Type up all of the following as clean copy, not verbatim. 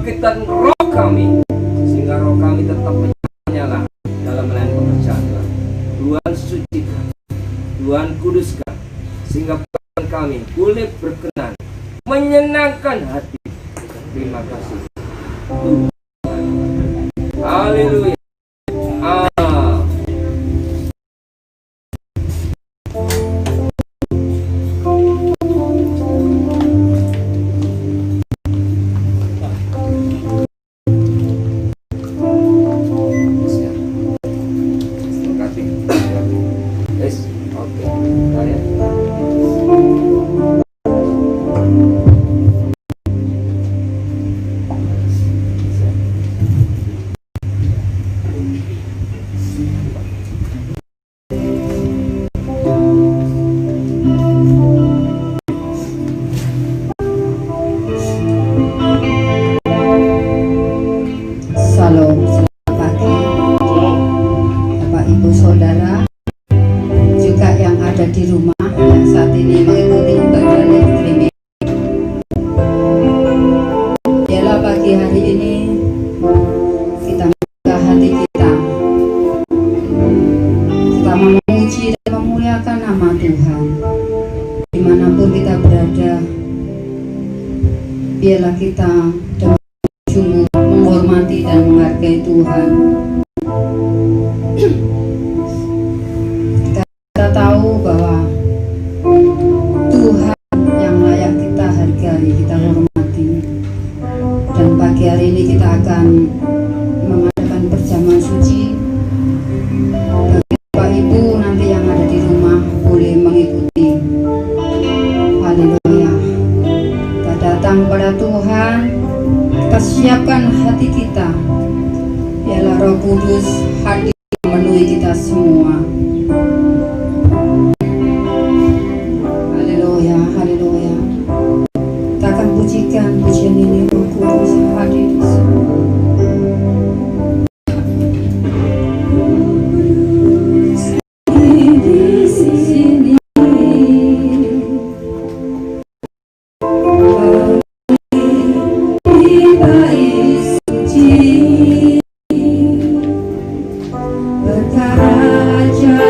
kebangkitan roh kami, sehingga roh kami tetap menyala dalam melayani pekerjaan Tuhan. Tuhan sucikan, Tuhan kuduskan, sehingga pekerjaan kami boleh berkenan, menyenangkan hati. Terima kasih Tuhan. Haleluya. Biarlah kita dengan sungguh menghormati dan menghargai Tuhan. Kita tahu bahwa Tuhan yang layak kita hargai, kita hormati. Dan pagi hari ini kita akan mengadakan perjamuan suci. Bagi Bapak Ibu nanti yang ada di rumah boleh mengikuti. Haleluya. Datang kepada Tuhan, kita siapkan hati kita. Biarlah Roh Kudus hadir memenuhi kita semua. Haleluya, haleluya. Kita akan pujikan pujian ini, Roh Kudus hadir di sini. Berkaraja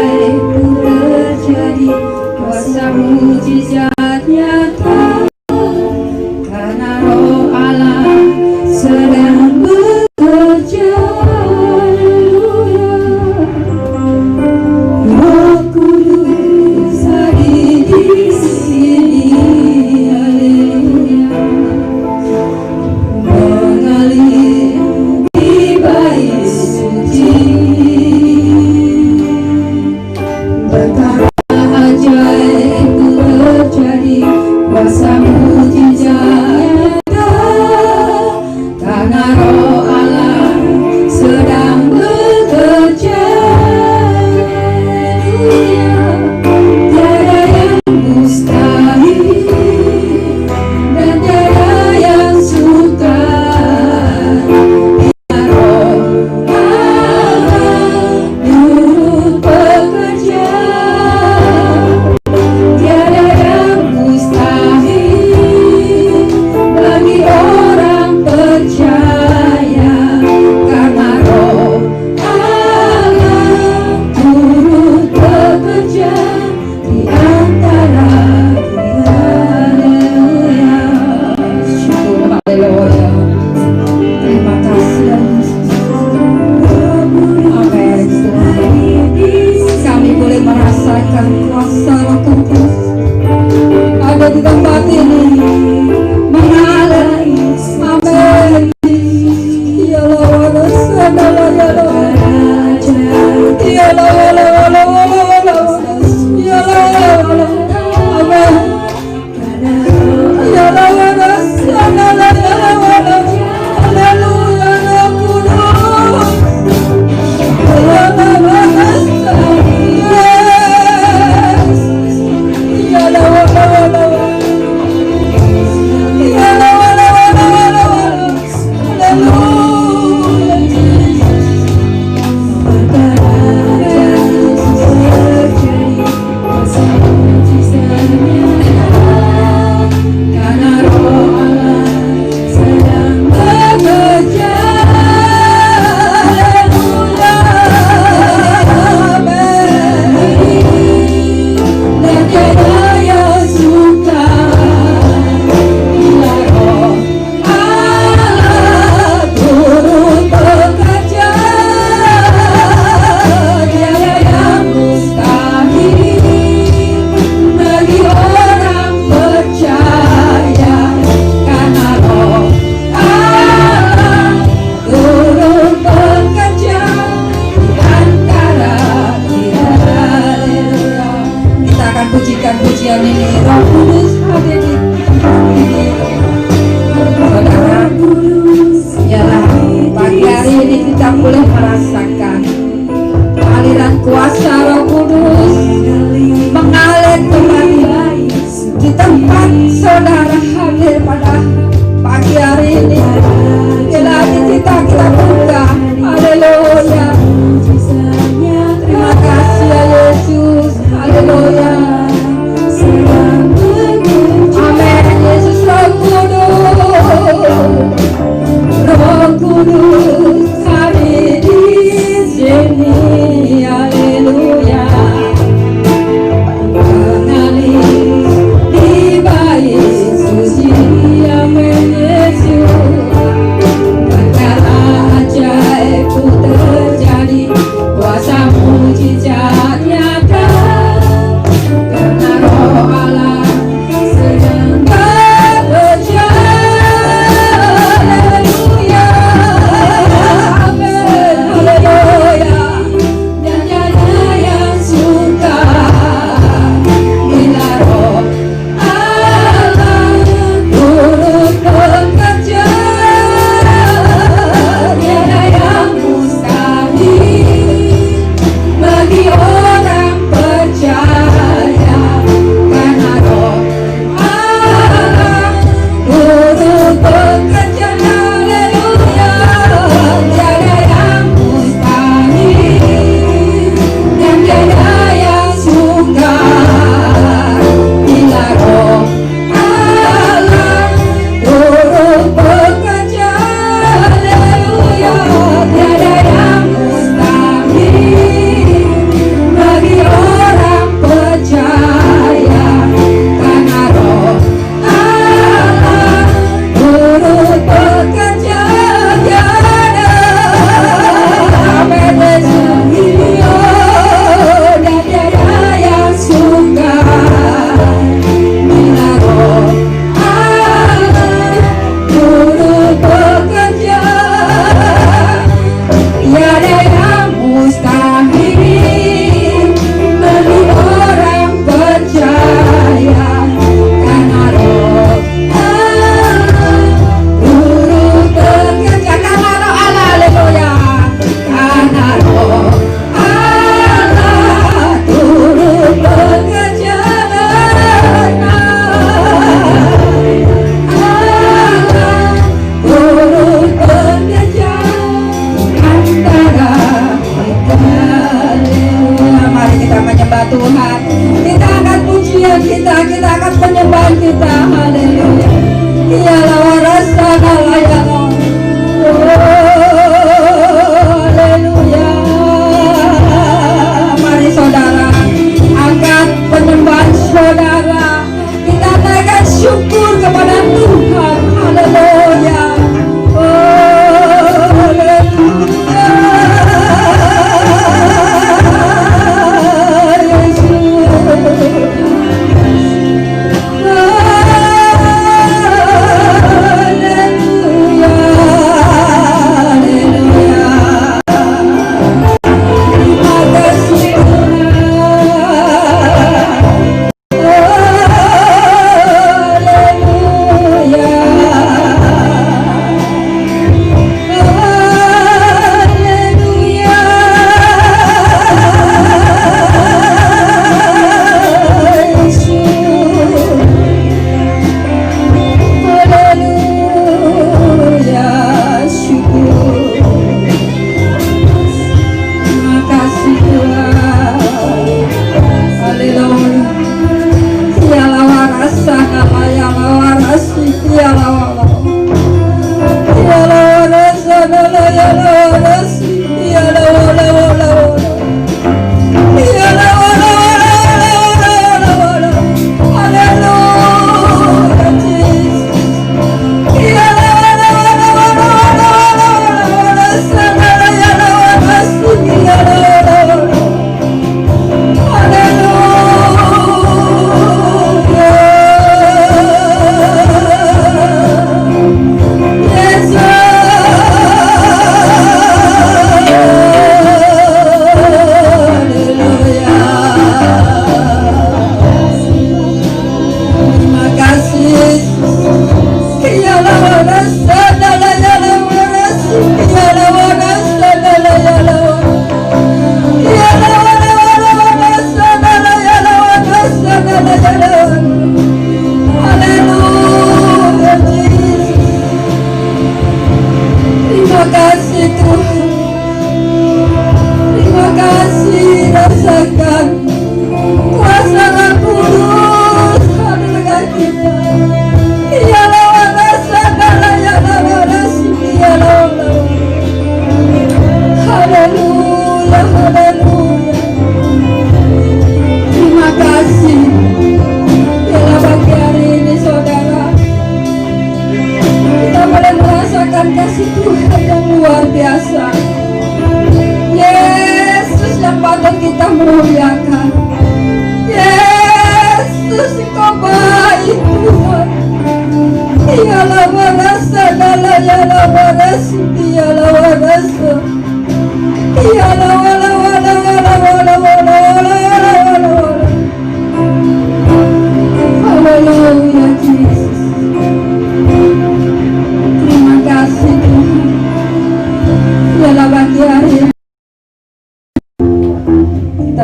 boleh merasakan aliran kuasa Roh Kudus mengalir kembali di tempat saudara hadir pada pagi hari ini. Bila kita buka, haleluya. Terima kasih ya Yesus, haleluya. Amin. Yesus Roh Kudus hadir di sini, haleluya. Mengalir di bait suci, amin Yesus. Perkara ajaib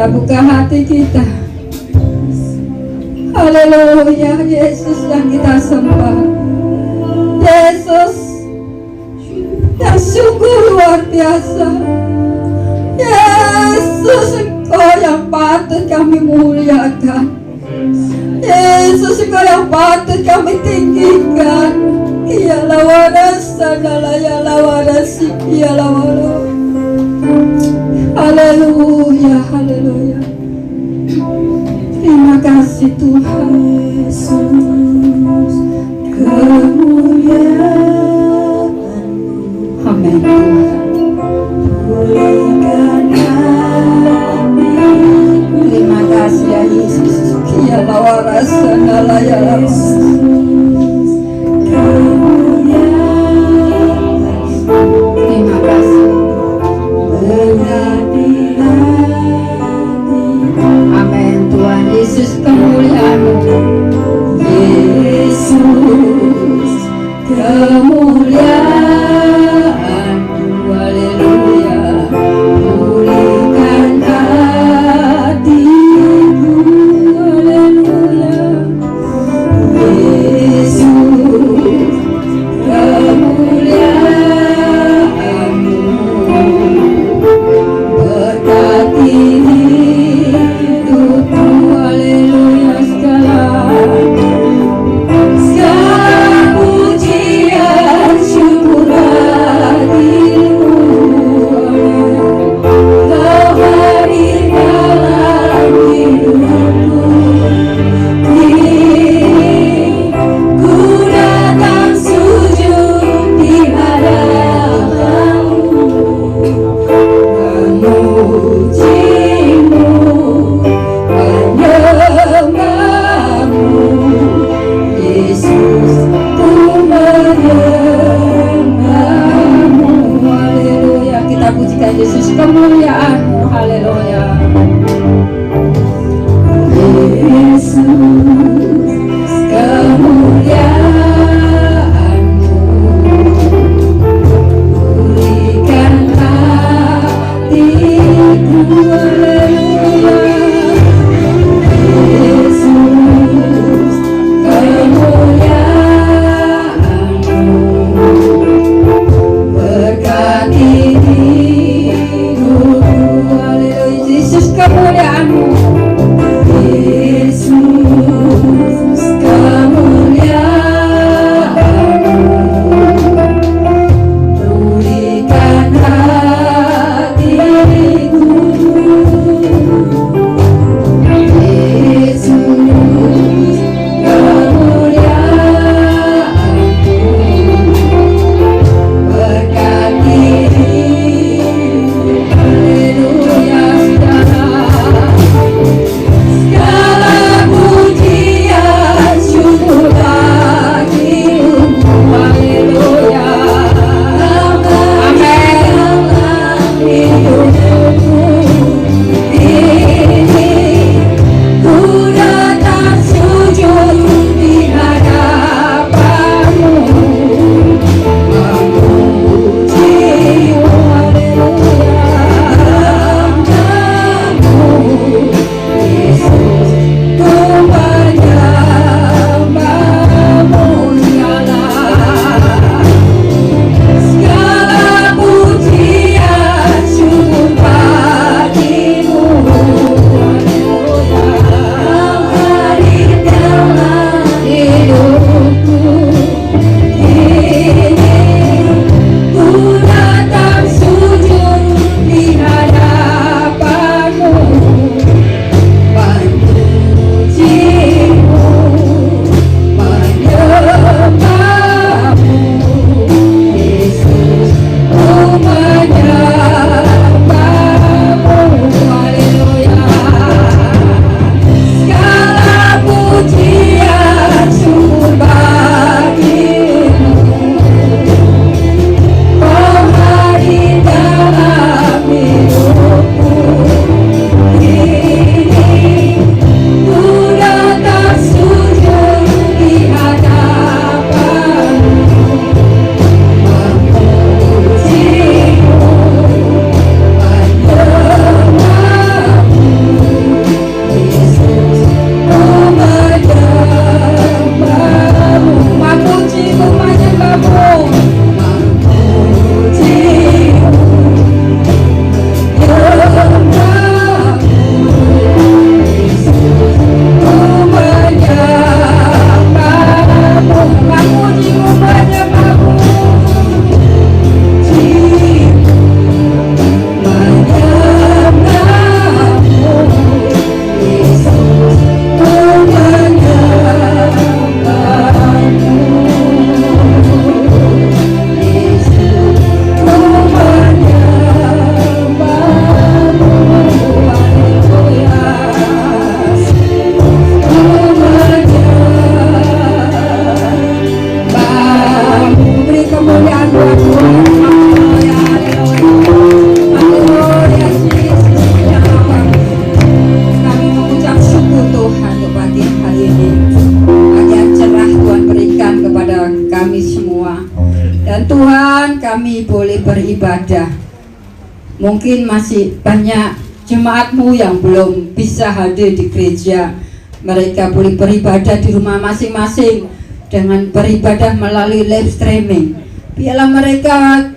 Kita buka hati kita. Haleluya, Yesus yang kita sembah. Yesus yang sungguh luar biasa. Yesus, Engkau yang patut kami muliakan. Yesus, Engkau yang patut kami tinggikan. Ialah warasa dalaya warasi ialah waro. Haleluya, haleluya. Terima kasih Tuhan. Yesus, kemuliaan. Amin Tuhan. Terima kasih ya Yesus. Ialah warasa dalaya warasi. Terima kasih. Amin Tuhan Yesus, kemuliaan-Mu. Yesus, kemuliaan-Mu. Haleluya. Pulihkan hatiku. Haleluya. Yesus, kemuliaan-Mu. Berkati hidupku. Haleluya. Segala pujian syukur hadirat-Mu. Kau hadir dalam hidupku. Ku datang sujud di hadapan-Mu, memuji-Mu, menyembah-Mu. Yesus, ku menyembah-Mu. Haleluya. Kita pujikan Yesus, kemuliaan-Mu. Haleluya. Yesus, kemuliaan-Mu. Pulihkan hatiku. Haleluya. Yesus, kemuliaan-Mu. Berkati hidupku. Haleluya. Yesus, kemuliaan-Mu. Yesus, Mungkin masih banyak jemaatmu yang belum bisa hadir di gereja. Mereka boleh beribadah di rumah masing-masing dengan beribadah melalui live streaming. Biarlah mereka,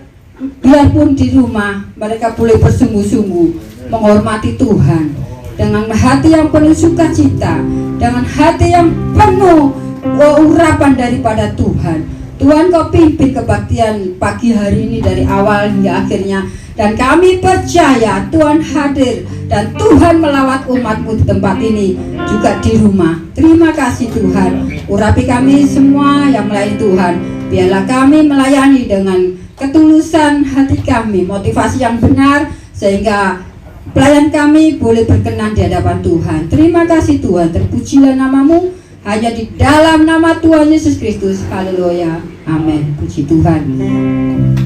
biarpun di rumah, mereka boleh bersungguh-sungguh menghormati Tuhan dengan hati yang penuh sukacita, dengan hati yang penuh urapan daripada Tuhan. Tuhan, Kau pimpin kebaktian pagi hari ini dari awal hingga akhirnya, dan kami percaya Tuhan hadir dan Tuhan melawat umat-Mu di tempat ini juga di rumah. Terima kasih Tuhan, urapi kami semua yang melayani Tuhan. Biarlah kami melayani dengan ketulusan hati kami, motivasi yang benar, sehingga pelayan kami boleh berkenan di hadapan Tuhan. Terima kasih Tuhan, terpujilah nama-Mu, hanya di dalam nama Tuhan Yesus Kristus. Haleluya, amin. Puji Tuhan.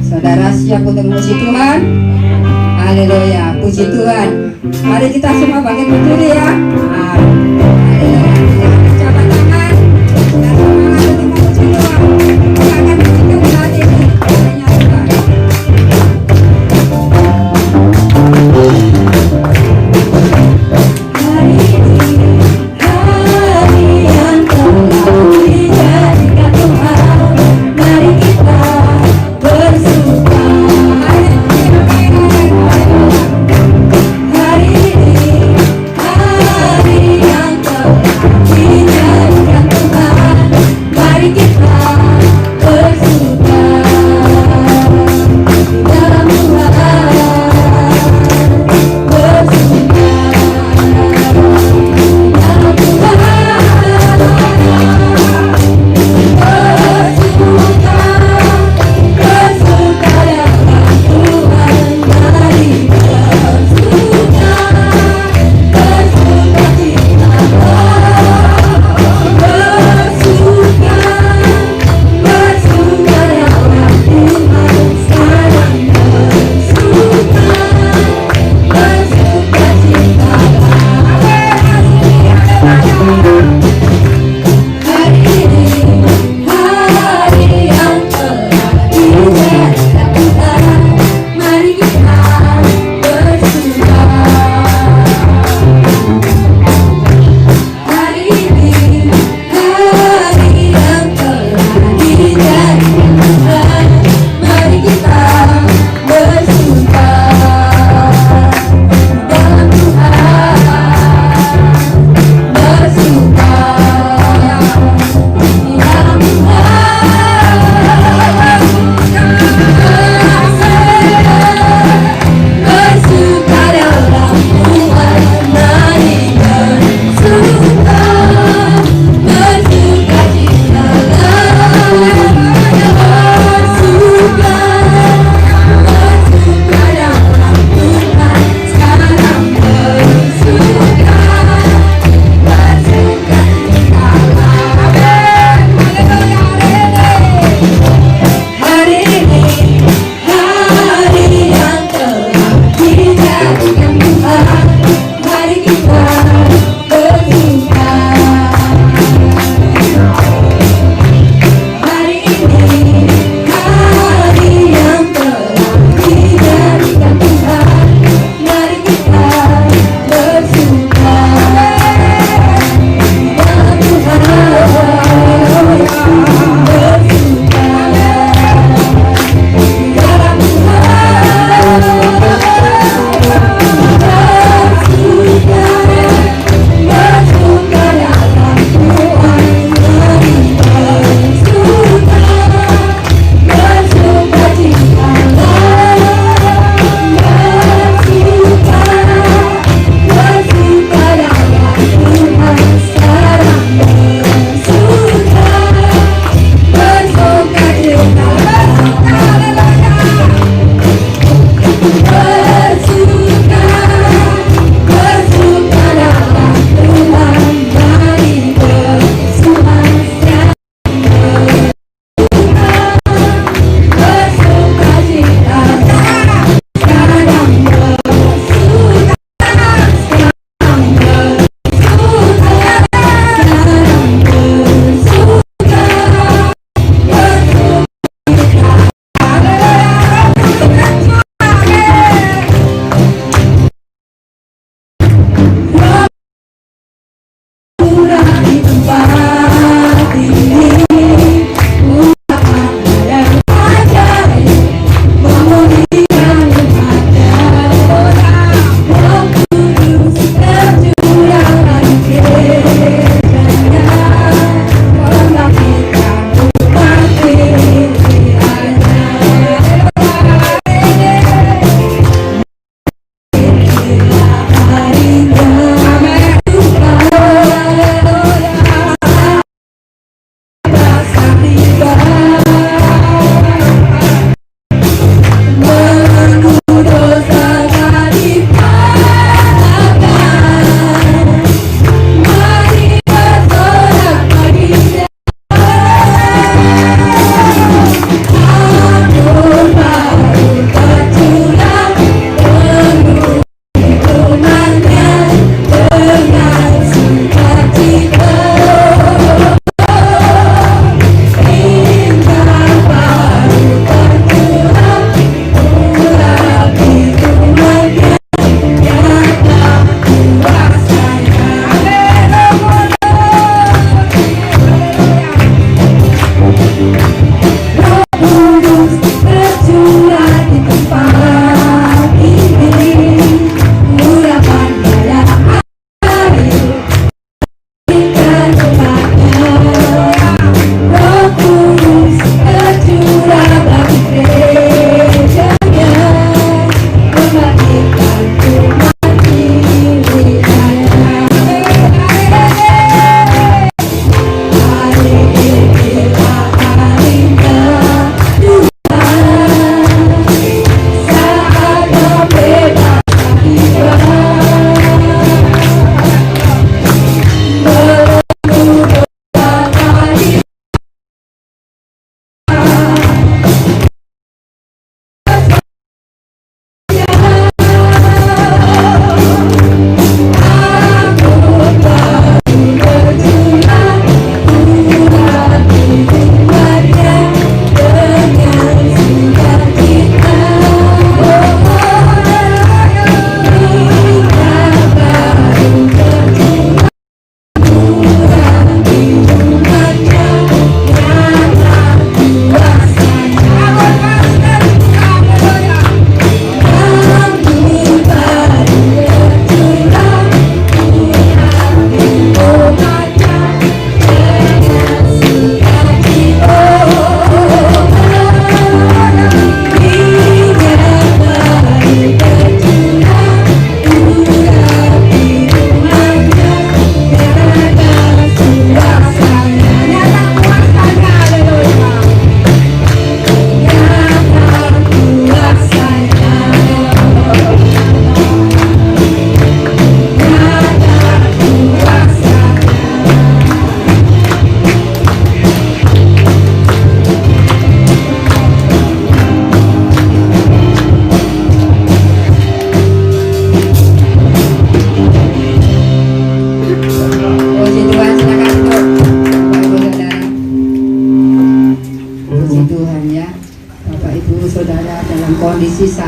Saudara siap untuk memuji Tuhan? Haleluya, puji Tuhan. Mari kita semua bangkit berdiri ya. Haleluya. Jabat tangan. Kita semangat untuk memuji Tuhan. Kita akan pujikan saat ini. Hanya Tuhan. Hari ini, hari yang telah dijadikan Tuhan, mari kita bersuka. Hari ini, hari yang telah dijadikan Tuhan, mari kita bersuka di dalam Tuhan.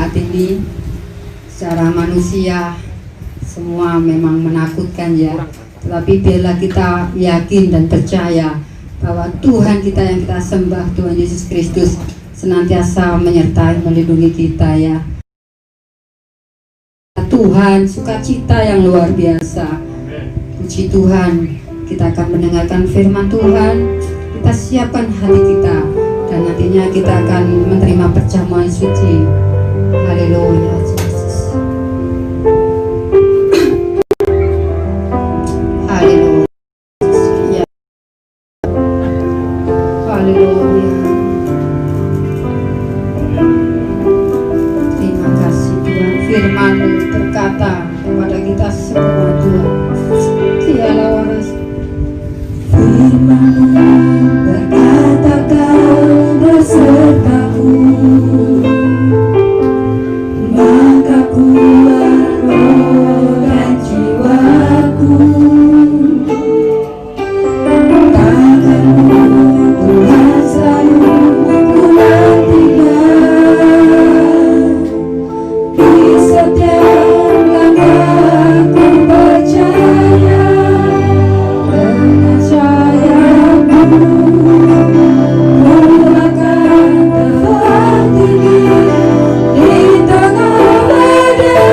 saat ini secara manusia semua memang menakutkan ya, tetapi biarlah kita yakin dan percaya bahwa Tuhan kita yang kita sembah, Tuhan Yesus Kristus, senantiasa menyertai melindungi kita ya. Tuhan, sukacita yang luar biasa. Puji Tuhan, kita akan mendengarkan firman Tuhan, kita siapkan hati kita, dan nantinya kita akan menerima perjamuan suci. Haleluya, Yesus. Haleluya. Ya. Haleluya. Terima kasih Tuhan, firman-Mu berkata kepada kita semua Tuhan. Dialah waras. Firman-Mu berkata Kau besertaku, maka kuat roh dan jiwaku. Tangan-Mu Tuhan selalu ku nantikan, di setiap langkahku percaya. Di tengah badai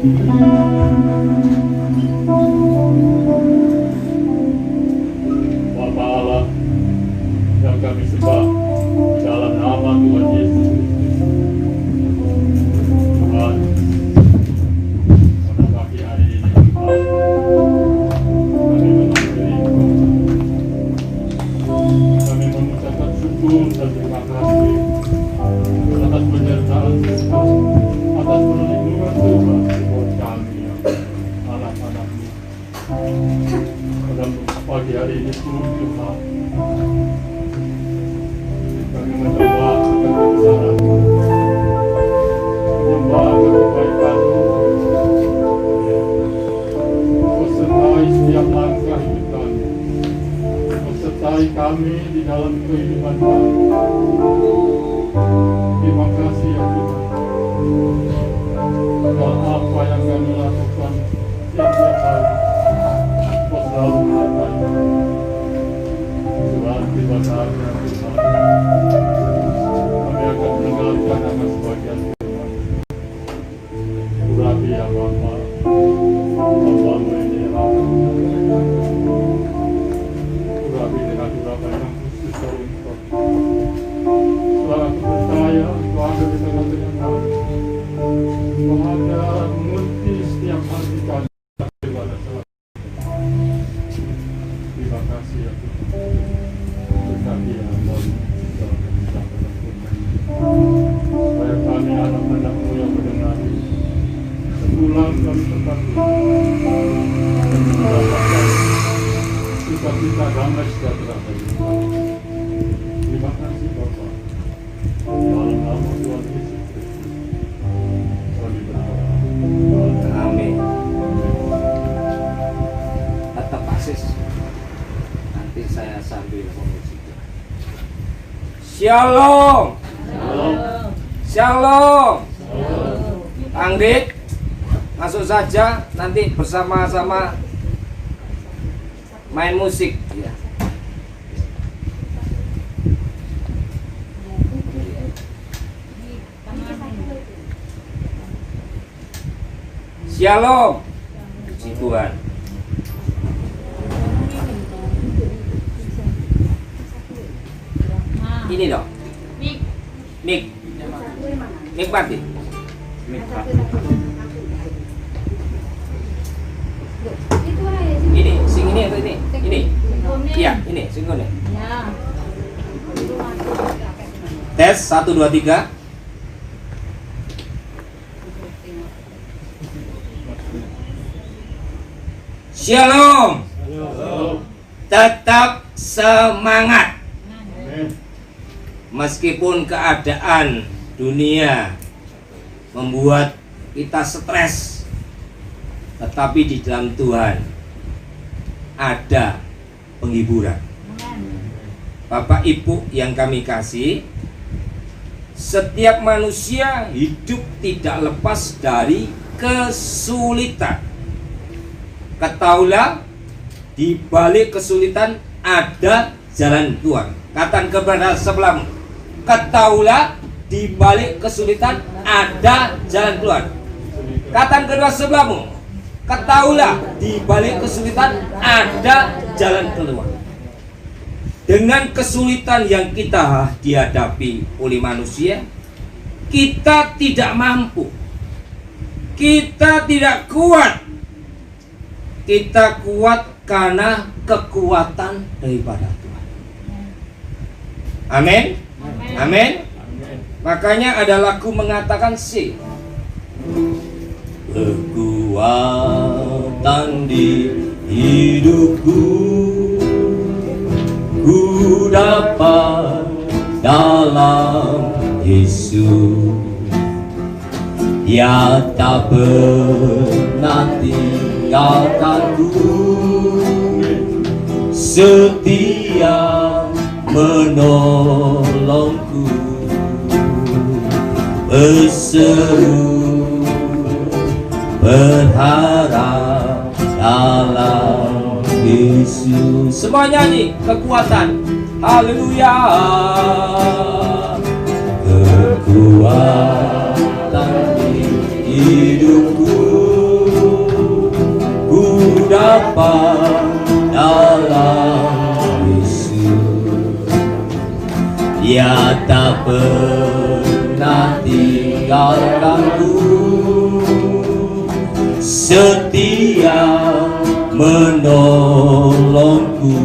Bapa Allah yang kami sembah dalam nama Tuhan Yesus Kristus. Tuhan, pada pagi hari ini Tuhan, kami mengakhiri, kami mengucapkan syukur dan terima kasih atas penyertaan Tuhan, atas perlindungan Tuhan buat kami, anak-anak-Mu. Pada pagi hari ini Tuhan, kami mencoba kebesaran-Mu, menyembah kebaikan-Mu. Kau sertai setiap langkah hidup kami, Kau sertai kami di dalam kehidupan kami. Terima kasih ya Tuhan. Dalam apa yang kami lakukan setiap hari, Kau selalu menyertai kami. Tuhan, tiba saatnya Tuhan, kami akan meninggalkan akan sebagian Tuhan. Urapi ya Bapa, Bapa-Mu ini akan menyampaikan. Urapi dengan urapan yang khusus dari Engkau. Setelah aku percaya, Engkau ada di tengah-tengah kami. Engkau ada mengerti setiap hati kami. Terima kasih ya Tuhan. Berkati ya Allah dalam kehidupan Tuhan. Supaya kami anak-anak-Mu yang mendengar sebulan kami tempat mendapatkan sukacita damai sejahtera bagi kami. Terima kasih Bapa. Dalam nama Tuhan Yesus Kristus kami berdoa. Amin. Tetap aksis. Nanti saya sambil memuji Tuhan. Shalom. Shalom. Anggrit, masuk saja. Nanti bersama-sama main musik. Ya. Shalom. Puji Tuhan. Ini dong. Mik mati. Ini, sing ini atau ini? Ini. Iya, ini, singkone. Tes 1 2 3. Shalom. Tetap semangat. Meskipun keadaan dunia membuat kita stres, tetapi di dalam Tuhan ada penghiburan. Bapak Ibu yang kami kasih, setiap manusia hidup tidak lepas dari kesulitan. Ketahuilah, di balik kesulitan ada jalan Tuhan. Katakan kepada sebelahmu, ketahuilah, di balik kesulitan ada jalan Tuhan. Katakan kedua sebelahmu, ketahuilah, di balik kesulitan ada jalan keluar. Dengan kesulitan yang kita dihadapi oleh manusia, kita tidak mampu, kita tidak kuat. Kita kuat karena kekuatan daripada Tuhan. Amin. Amin. Makanya ada lagu mengatakan sih, kekuatan di hidupku ku dapat dalam Yesus. Dia tak pernah tinggalkanku, setia menolongku, berseru berharap dalam Yesus. Semua nyanyi kekuatan. Haleluya. Kekuatan di hidupku pernah tinggalkanku, setia menolongku,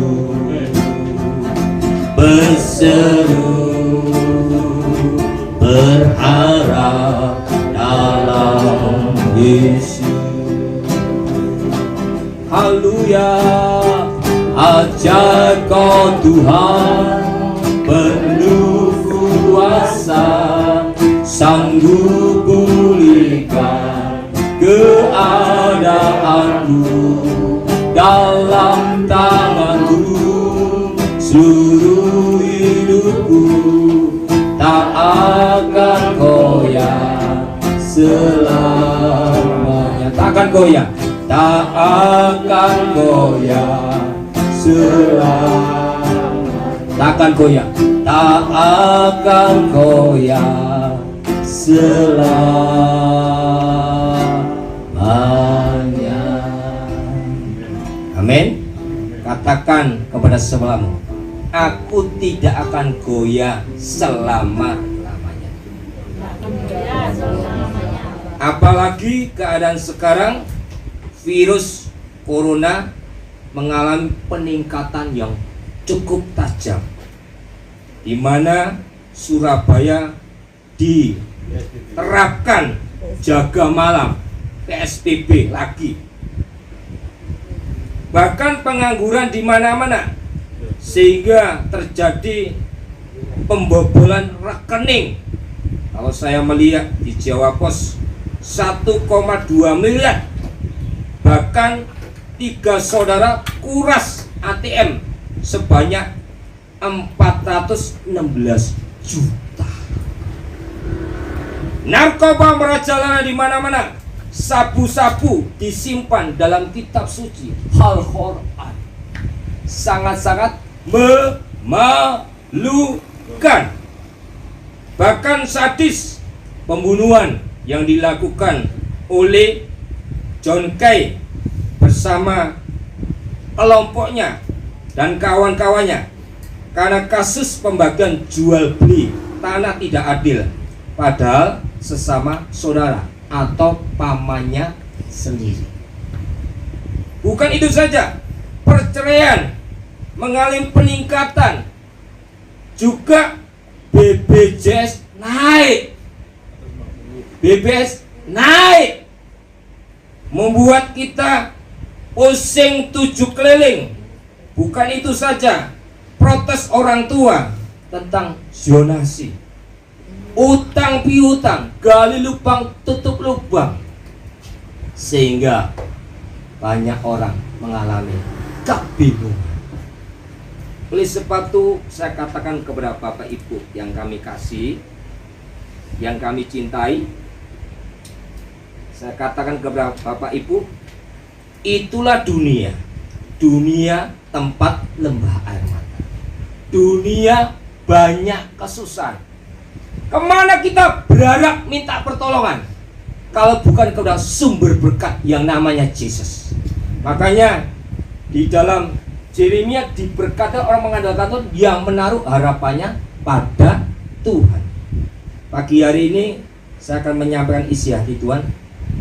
berseru berharap dalam Yesus. Haleluya, ajar kau Tuhan penuh kuasa, sanggup pulihkan keadaanku, dalam tanganku seluruh hidupku, tak akan goyah selamanya. Tak akan goyah, tak akan goyah selamanya. Tak akan goyah, tak akan goyah selamanya. Amin. Katakan kepada sebelahmu, aku tidak akan goyah selama-lamanya. Apalagi keadaan sekarang, virus corona mengalami peningkatan yang cukup tajam, di mana Surabaya diterapkan jaga malam, PSBB lagi. Bahkan pengangguran di mana-mana, sehingga terjadi pembobolan rekening. Kalau saya melihat di Jawa Pos 1,2 miliar, bahkan 3 saudara kuras ATM sebanyak 416 juta. Narkoba merajalela di mana-mana. Sabu-sabu disimpan dalam kitab suci Al-Quran. Sangat-sangat memalukan. Bahkan sadis pembunuhan yang dilakukan oleh John Kay bersama kelompoknya dan kawan-kawannya karena kasus pembagian jual beli tanah tidak adil, padahal sesama saudara atau pamannya sendiri. Bukan itu saja, perceraian mengalami peningkatan, juga BPJS naik, BPJS naik, membuat kita pusing 7 keliling. Bukan itu saja, protes orang tua tentang zonasi, utang piutang, gali lubang tutup lubang, sehingga banyak orang mengalami kebingungan. Oleh sebab itu saya katakan kepada Bapak Ibu yang kami kasih, yang kami cintai, saya katakan kepada Bapak Ibu, itulah dunia. Dunia tempat lembah air mata. Dunia banyak kesusahan. Kemana kita berharap minta pertolongan kalau bukan kepada sumber berkat yang namanya Yesus? Makanya di dalam Yeremia diberkati orang mengandalkan Tuhan yang menaruh harapannya pada Tuhan. Pagi hari ini saya akan menyampaikan isi hati Tuhan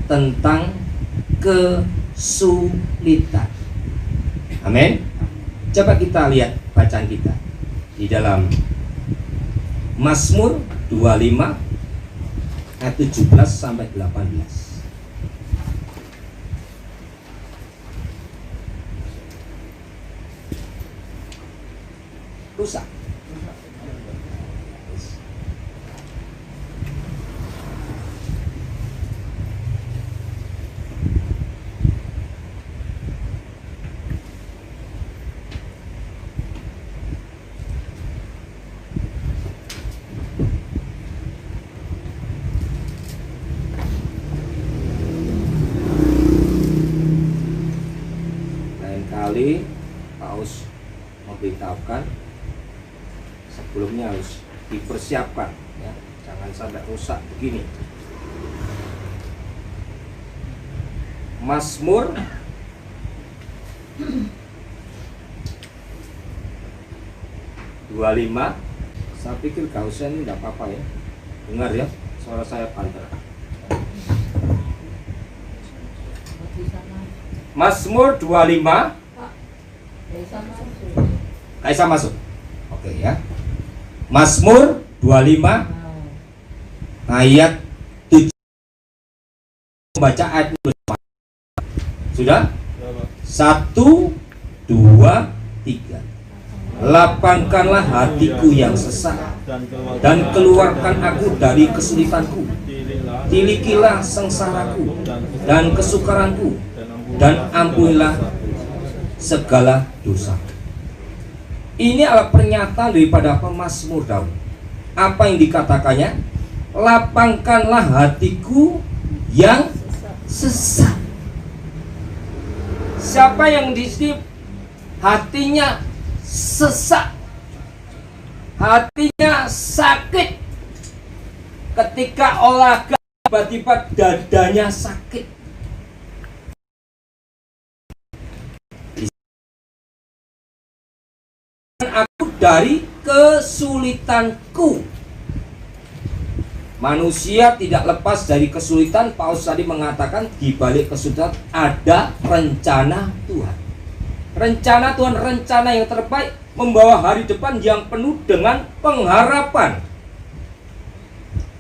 tentang kesulitan. Amin. Coba kita lihat bacaan kita di dalam Mazmur 25 ayat 17 sampai 18. Rusak. Lain kali Paus memberitahukan sebelumnya harus dipersiapkan, ya, jangan sampai rusak begini. Mazmur 25 Saya pikir gak usah, ini gak apa-apa ya. Dengar ya, suara saya panter. Mazmur 25. Kaisa masuk. Oke ya. Mazmur 25 ayat 7. Membaca ayat bersama. Sudah? 1, 2, 3. Lapangkanlah hatiku yang sesak dan keluarkan aku dari kesulitanku. Tilikilah sengsaraku dan kesukaranku dan ampunilah segala dosa. Ini adalah pernyataan daripada pemazmur Daud. Apa yang dikatakannya? Lapangkanlah hatiku yang sesak. Siapa yang di sini hatinya sesak, hatinya sakit, ketika olahraga tiba-tiba dadanya sakit? Aku dari kesulitanku. Manusia tidak lepas dari kesulitan. Paulus tadi mengatakan di balik kesulitan ada rencana Tuhan. Rencana Tuhan, rencana yang terbaik, membawa hari depan yang penuh dengan pengharapan.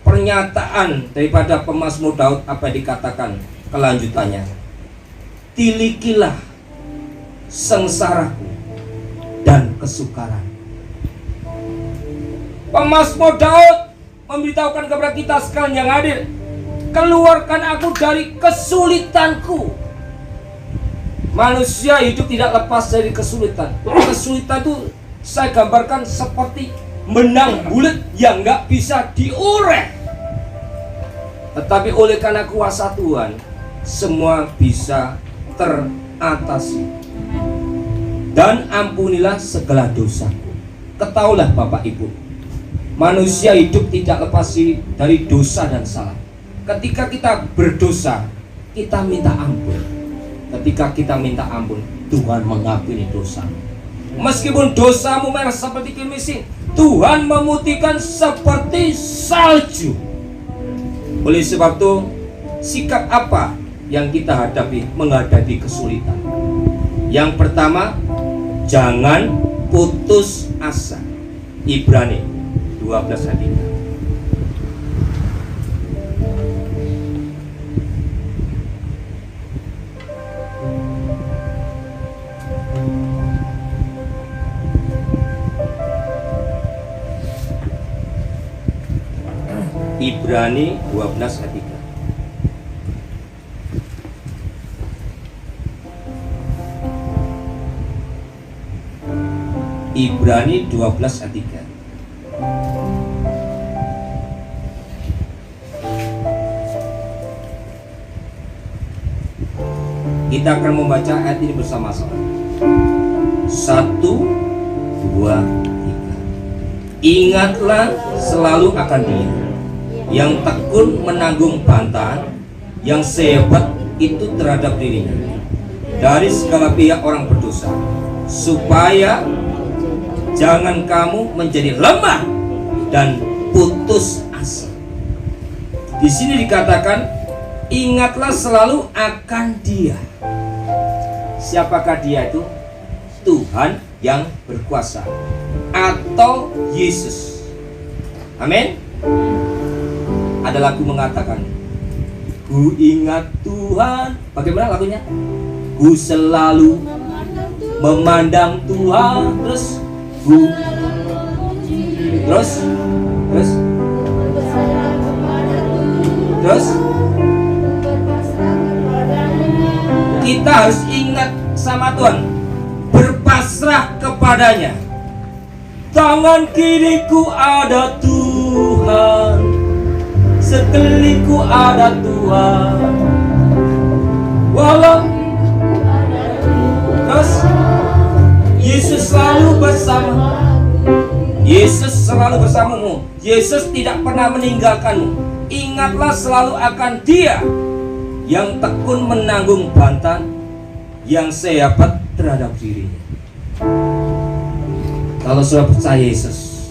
Pernyataan daripada pemazmur Daud, apa yang dikatakan kelanjutannya? Tilikilah sengsaraku dan kesukaran. Pemazmur Daud memberitahukan kepada kita sekalian yang hadir, keluarkan aku dari kesulitanku. Manusia hidup tidak lepas dari kesulitan. Kesulitan itu saya gambarkan seperti benang bulat yang nggak bisa diurai. Tetapi oleh karena kuasa Tuhan, semua bisa teratasi. Dan ampunilah segala dosaku. Ketahuilah Bapak Ibu, manusia hidup tidak lepas dari dosa dan salah. Ketika kita berdosa, kita minta ampun. Ketika kita minta ampun, Tuhan mengampuni dosa. Meskipun dosamu merah seperti kirmisin, Tuhan memutihkan seperti salju. Oleh sebab itu, sikap apa yang kita hadapi menghadapi kesulitan? Yang pertama, jangan putus asa. Ibrani 12 ayat 3. Ibrani 12 ayat 3. Ibrani 12 ayat 3. Kita akan membaca ayat ini bersama-sama. 1, 2, 3. Ingatlah selalu akan Dia yang tekun menanggung bantahan, yang sehebat itu terhadap dirinya dari segala pihak orang berdosa, supaya jangan kamu menjadi lemah dan putus asa. Di sini dikatakan, ingatlah selalu akan Dia. Siapakah Dia itu? Tuhan yang berkuasa atau Yesus. Amin. Ada lagu mengatakan, ku ingat Tuhan. Bagaimana lagunya? Ku selalu memandang Tuhan. Terus kita harus ingat sama Tuhan, berpasrah kepadanya. Tangan kiriku ada Tuhan, sekelilingku ada Tuhan. Walau terus Yesus selalu bersama. Yesus selalu bersamamu. Yesus tidak pernah meninggalkanmu. Ingatlah selalu akan Dia yang tekun menanggung bantahan, yang sehebat terhadap dirinya. Kalau sudah percaya Yesus,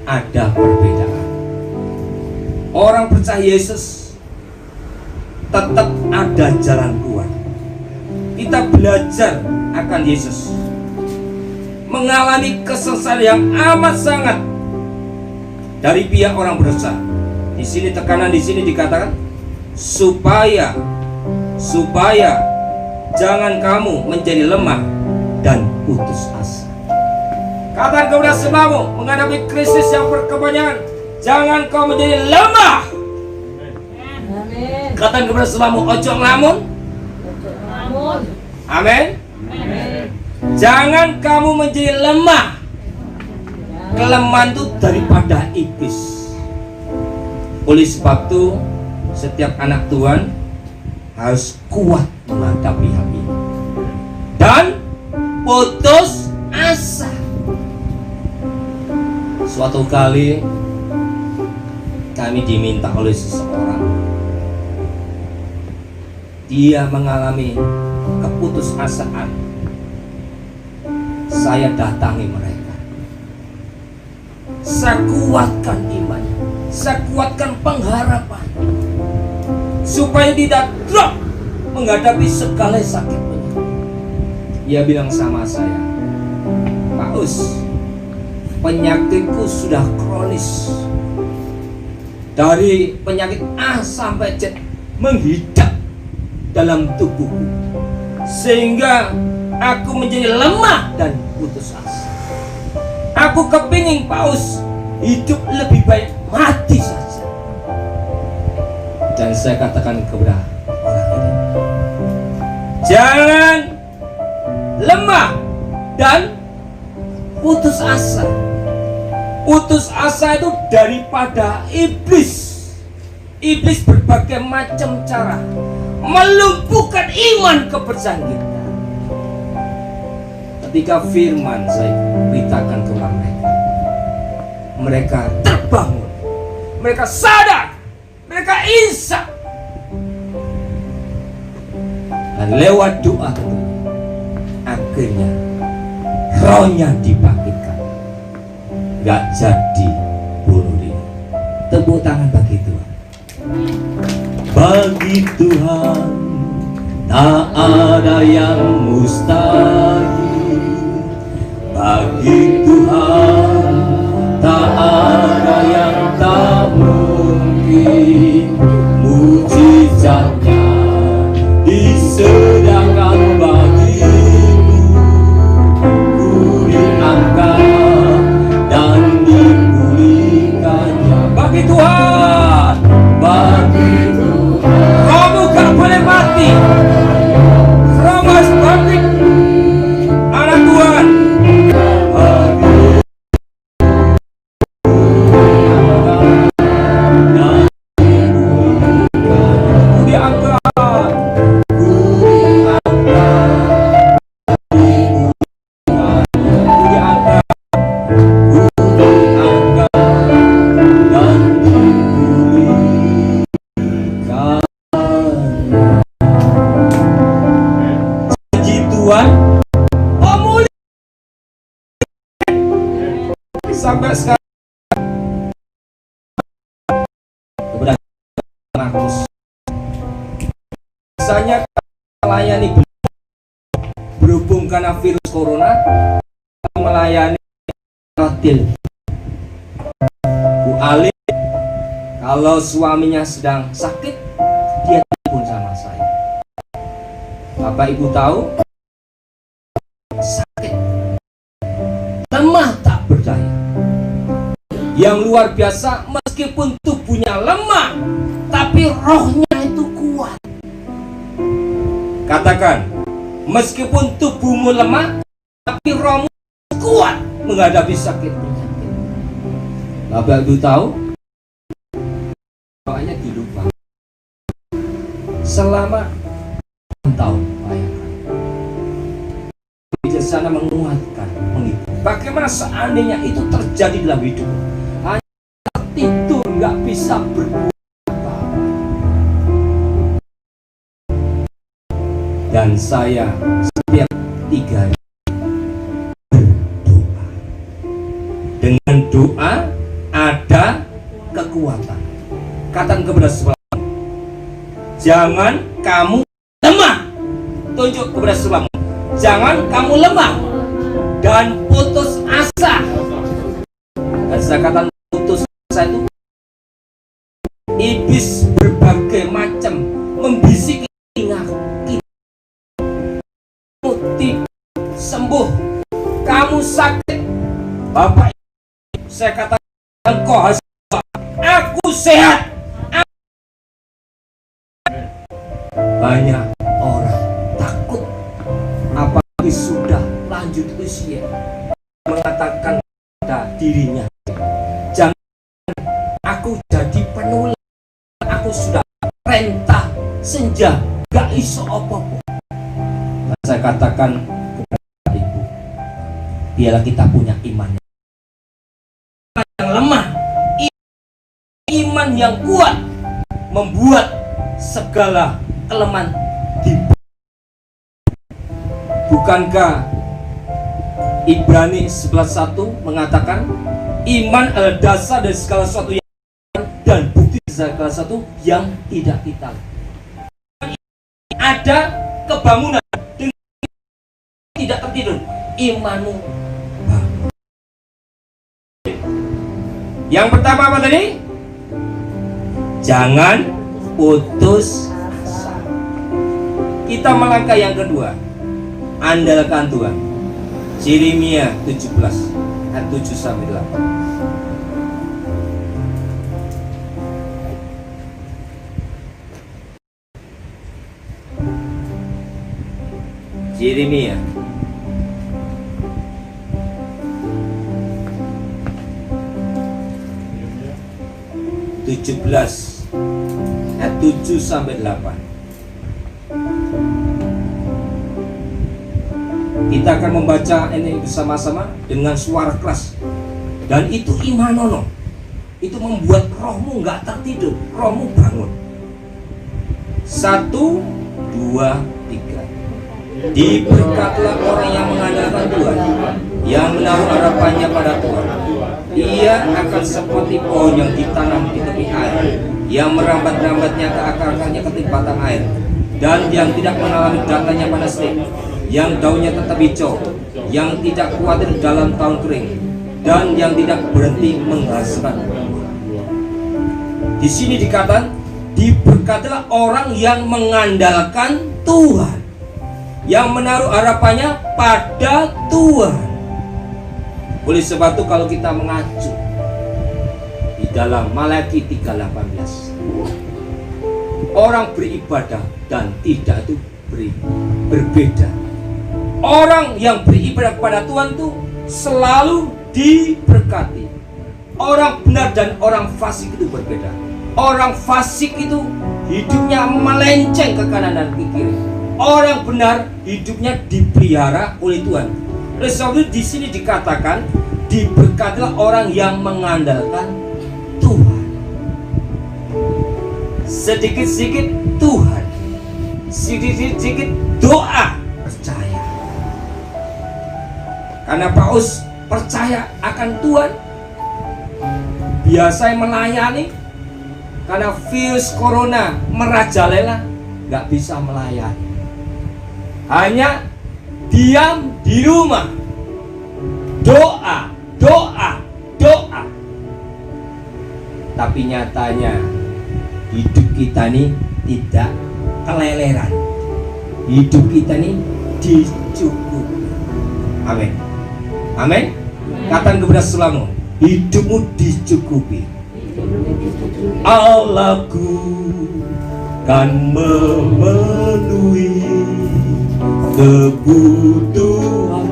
ada perbedaan. Orang percaya Yesus tetap ada jalan keluar. Kita belajar akan Yesus, mengalami kesesalan yang amat sangat dari pihak orang berdosa. Di sini tekanan di sini dikatakan supaya jangan kamu menjadi lemah dan putus asa. Katakan kepada sebelahmu menghadapi krisis yang berkepanjangan, jangan kau menjadi lemah. Amin. Katakan kepada sebelahmu, ojo ngelamun. Amin. Jangan kamu menjadi lemah. Kelemahan itu daripada iblis. Oleh sebab itu, setiap anak Tuhan harus kuat menghadapi hal ini dan putus asa. Suatu kali kami diminta oleh seseorang, dia mengalami keputusasaan. Saya datangi mereka, saya kuatkan imannya, saya kuatkan pengharapan supaya tidak drop menghadapi segala sakit penyakit. Ia bilang sama saya, Pak Us, penyakitku sudah kronis, dari penyakit A sampai Z menghidap dalam tubuhku, sehingga aku menjadi lemah dan putus asa. Aku kepingin Paus hidup lebih baik mati saja. Dan saya katakan kepada orang ini, jangan lemah dan putus asa. Putus asa itu daripada iblis. Iblis berbagai macam cara melumpuhkan iman kepercayaan kita. Ketika firman saya beritakan kepada mereka, mereka terbangun, mereka sadar, mereka insaf, dan lewat doa itu akhirnya rohnya dibangkitkan, gak jadi bunuh diri. Tepuk tangan bagi Tuhan. Bagi Tuhan tak ada yang mustahil. Bagi Tuhan tak ada yang tak mungkin. Mujizatnya disediakan bagimu, ku diangkat dan dipulihkannya. Bagi Tuhan, bagi Tuhan, rohmu gak boleh mati, rohmu harus bangkit. Anak Tuhan, sampai sekarang kepada Markus, biasanya melayani berhubung karena virus corona, melayani rotil. Bu Ali kalau suaminya sedang sakit, dia telepon sama saya. Bapak Ibu tahu, sakit, lemah tak berdaya. Yang luar biasa, meskipun tubuhnya lemah, tapi rohnya itu kuat. Katakan, meskipun tubuhmu lemah, tapi rohmu kuat menghadapi sakit penyakit. Bapak Ibu tahu, doanya dilupa selama tahun. Di sana menguatkan, menghibur. Bagaimana seandainya itu terjadi dalam hidup? Hanya tidur, nggak bisa berbuat apa-apa. Dan saya setiap 3 hari berdoa. Dengan doa ada kekuatan. Katakan kepada sebelahmu, jangan kamu lemah. Tunjuk kepada sebelahmu, jangan kamu lemah dan putus asa. Dan saya katakan putus asa itu, iblis berbagai macam membisiki telinga kita. Kamu tidak sembuh, kamu sakit. Bapak, saya katakan kau harus sembuh. Aku sehat. Banyak orang takut, apalagi sudah lanjut usia, mengatakan pada dirinya, jangan aku jadi penulis, aku sudah renta senja, gak iso apa-apa. Dan saya katakan kepada ibu, biarlah kita punya iman yang lemah, iman yang kuat membuat segala kelemahan Bukankah Ibrani 11:1 mengatakan iman adalah dasar dari segala sesuatu yang dan bukti segala sesuatu yang tidak kita. Ada kebangunan dengan tidak tertidur, imanmu bangun. Yang pertama apa tadi? Jangan putus asa. Kita melangkah yang kedua, andalkan Tuhan. Yeremia 17 ayat 7-8. Yeremia ayat 7-8. Kita akan membaca ini bersama-sama dengan suara keras. Dan itu imanono. Itu membuat rohmu nggak tertidur, rohmu bangun. 1, 2, 3. Diberkatilah orang yang mengandalkan Tuhan, yang menaruh harapannya pada Tuhan. Ia akan seperti pohon yang ditanam di tepi air, yang merambat-rambatnya ke akar-akarnya ke batang air, dan yang tidak mengalami datanya pada setiap, yang daunnya tetap hijau, yang tidak khawatir dalam tahun kering, dan yang tidak berhenti menghasilkan. Di sini dikatakan diberkatilah orang yang mengandalkan Tuhan, yang menaruh harapannya pada Tuhan. Oleh sebab itu kalau kita mengacu di dalam Malaki 3:18, orang beribadah dan tidak itu berbeda. Orang yang beribadah kepada Tuhan itu selalu diberkati. Orang benar dan orang fasik itu berbeda. Orang fasik itu hidupnya melenceng ke kanan dan ke kiri. Orang benar hidupnya dipelihara oleh Tuhan. Oleh sebab itu di sini dikatakan diberkatilah orang yang mengandalkan Tuhan. Sedikit-sedikit Tuhan, sedikit-sedikit doa, percaya. Karena Paulus percaya akan Tuhan, biasa melayani. Karena virus corona merajalela, nggak bisa melayani. Hanya diam di rumah, doa. Tapi nyatanya hidup kita ini tidak keleleran. Hidup kita ini dicukupi. Amin. Amin. Katakan kepada sebelahmu, hidupmu dicukupi. Allahku kan memenuhi kebutuhan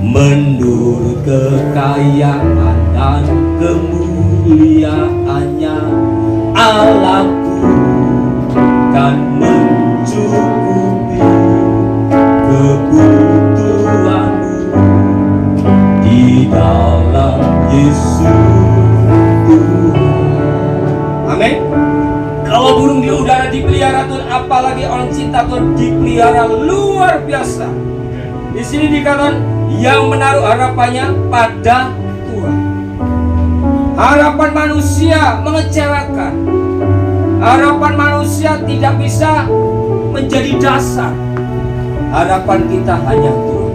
menurut kekayaan dan kemuliaannya. Allahku kan mencukupi kebutuhanmu di dalam Yesus Tuhan. Amin. Kalau burung di udara dipelihara Tuhan, apalagi orang cinta Tuhan dipelihara luar biasa. Di sini dikatakan yang menaruh harapannya pada Tuhan. Harapan manusia mengecewakan. Harapan manusia tidak bisa menjadi dasar. Harapan kita hanya Tuhan.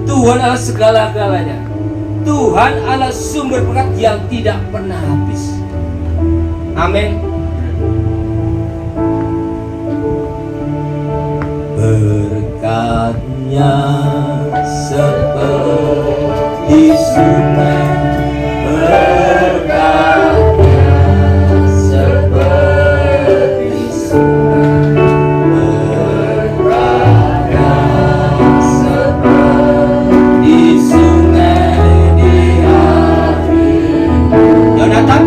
Tuhan adalah segala-galanya. Tuhan adalah sumber berkat yang tidak pernah habis. Amin. Berkatnya seperti sungai, berkatnya seperti sungai, berkatnya seperti sungai di hati. Jonathan,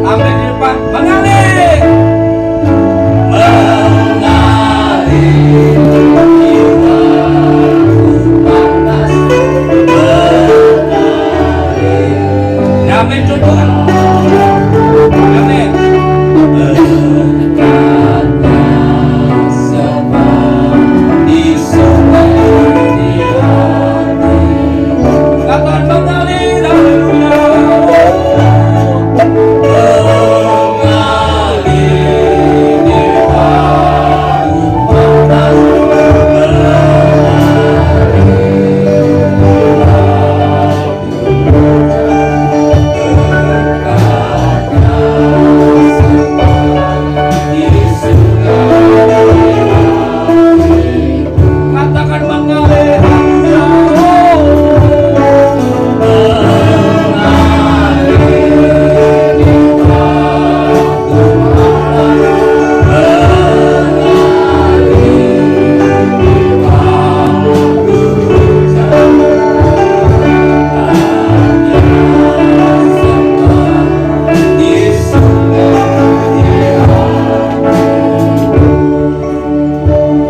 ambil di depan, mengalir, mengalir. Amin, Tuhan. Amin. Berkatnya seperti sungai di hati. Katakan mengalir, haleluya. Mengalir di waktu panas. Katakan mengalir,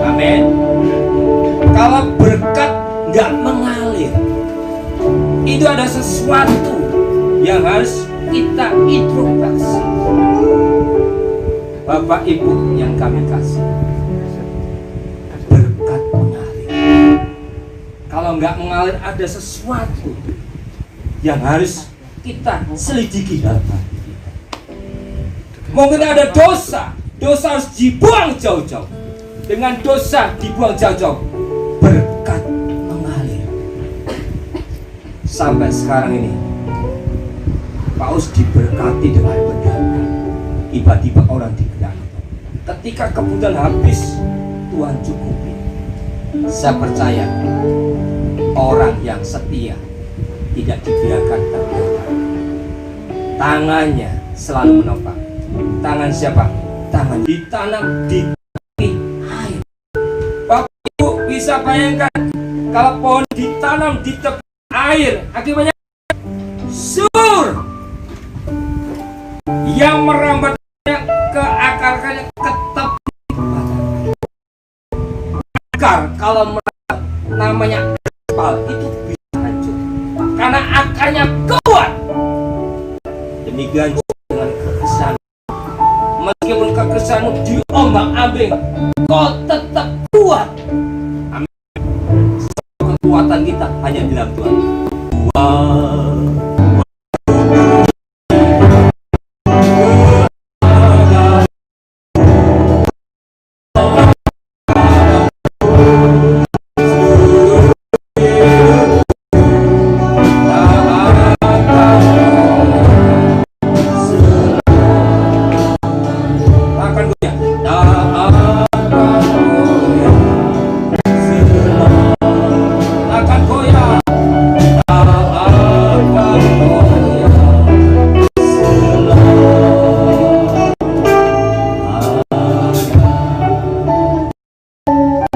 amin. Kalau berkat nggak mengalir, itu ada sesuatu yang harus kita introspeksi. Bapak Ibu yang kami kasih, berkat mengalir. Kalau nggak mengalir, ada sesuatu yang harus kita selidiki dalam hati kita. Mungkin ada dosa harus dibuang jauh-jauh. Dengan dosa dibuang jauh-jauh, berkat mengalir. Sampai sekarang ini Paus diberkati dengan berkat. Tiba-tiba orang digerakkan. Ketika kebutuhan habis, Tuhan cukupi. Saya percaya orang yang setia tidak dibiarkan terbiarkan. Tangannya selalu menopang. Tangan siapa? Tangan ditanam di air. Bapak Ibu bisa bayangkan kalau pohon ditanam di tepi air, akibatnya sur yang merambatnya ke akarnya ke tepi akar. Kalau merambat namanya aspal, itu bisa hancur karena akarnya kuat. Demikian juga dengan kekesalan. Meskipun kekesalanmu diombang-ambing, kau tetap kuat. Amin. Kekuatan kita hanya di dalam Tuhan.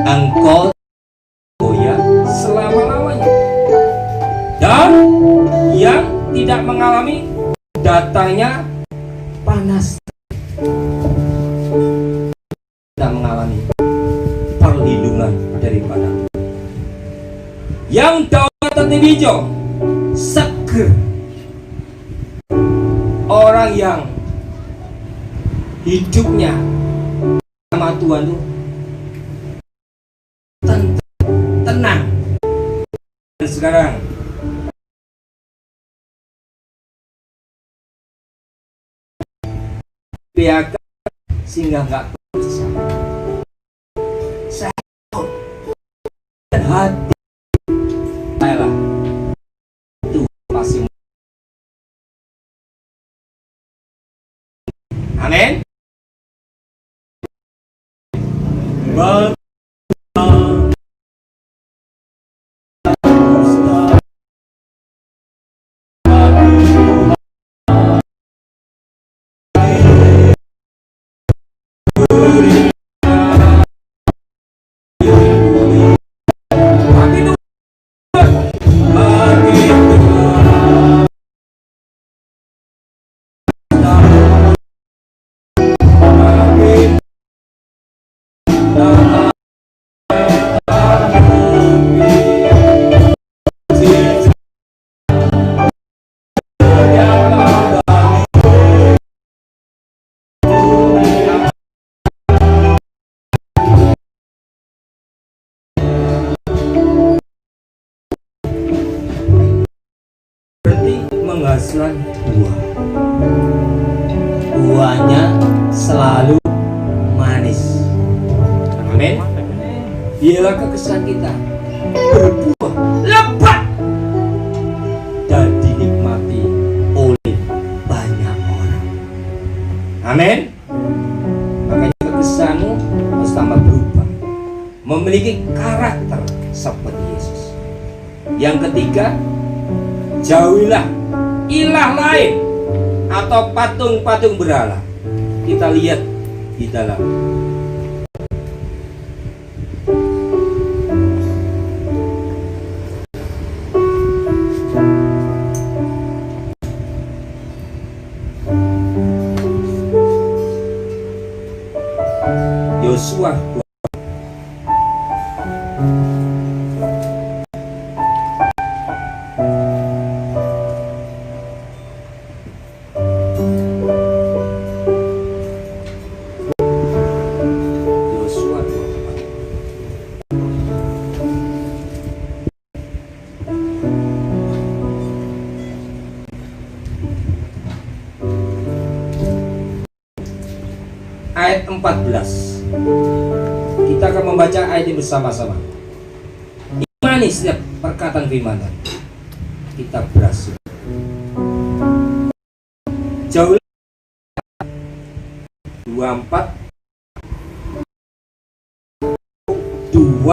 Engkau goyah selama-lamanya. Dan yang tidak mengalami datangnya panas, tidak mengalami perlindungan daripada yang daunnya tetap hijau, seger. Orang yang hidupnya sama Tuhan itu tenang. Dan sekarang PHK sehingga nggak kerja. Saya dan hati saya lah itu pasti. Amin. Menghasilkan buah. Buahnya selalu manis. Amin. Biarlah kekesan kita berbuah lebat dan dinikmati oleh banyak orang. Amin. Makanya kekesanmu harus tambah berubah, memiliki karakter seperti Yesus. Yang ketiga, jauhilah ilah lain atau patung-patung berhala. Kita lihat di dalam Yosua ayat 14. Kita akan membaca ayat ini bersama-sama. Imani setiap perkataan firman. Kita berhasil. Jauh 24 2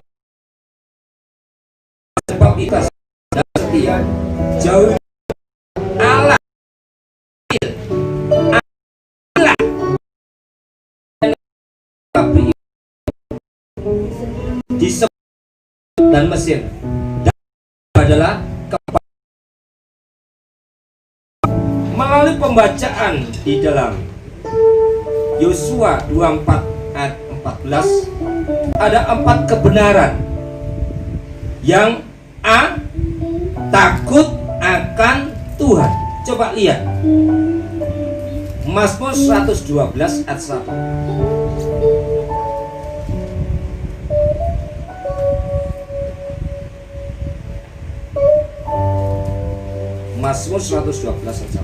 sebab kita setia jauh Allah di dan Mesir dan adalah melalui pembacaan di dalam Yosua 24 ayat 14 ada 4 kebenaran yang takut akan Tuhan. Coba lihat Mazmur 112 ayat 1. Mazmur 112 ayat 1.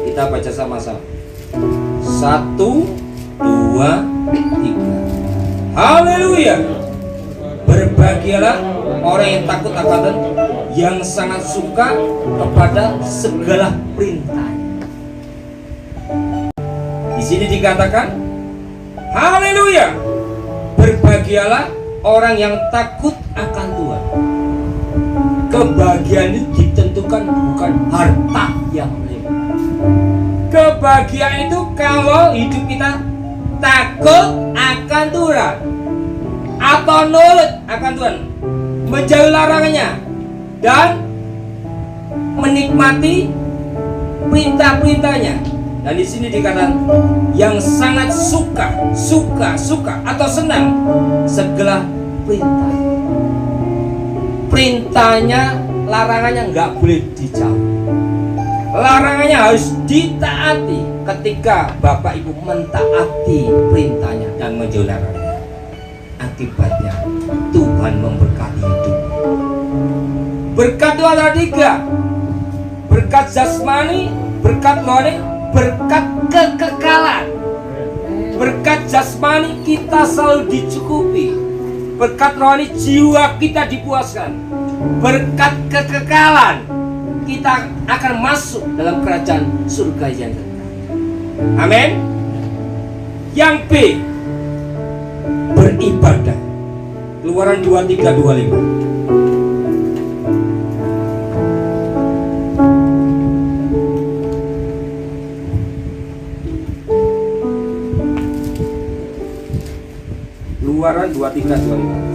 Kita baca sama-sama. 1, 2, 3. Haleluya. Berbahagialah orang yang takut akan Tuhan, yang sangat suka kepada segala perintah. Di sini dikatakan, haleluya, berbahagialah orang yang takut akan Tuhan. Kebahagiaan itu ditentukan bukan harta yang melimpah. Kebahagiaan itu kalau hidup kita takut akan Tuhan atau nurut akan Tuhan, menjauhi larangannya dan menikmati perintah-perintahnya. Dan di sini dikatakan yang sangat suka atau senang segala perintah. Perintahnya, larangannya nggak boleh dijauhi. Larangannya harus ditaati. Ketika Bapak Ibu mentaati perintahnya dan menjauhi larangannya. akibatnya Tuhan memberkati hidup. Berkat itu ada 3. Berkat jasmani, berkat rohani, berkat kekekalan. Berkat jasmani kita selalu dicukupi. Berkat rohani jiwa kita dipuaskan. Berkat kekekalan kita akan masuk dalam kerajaan surga yang kekal. Amin. Yang B, beribadah. Keluaran 23:25. Keluaran 23:25.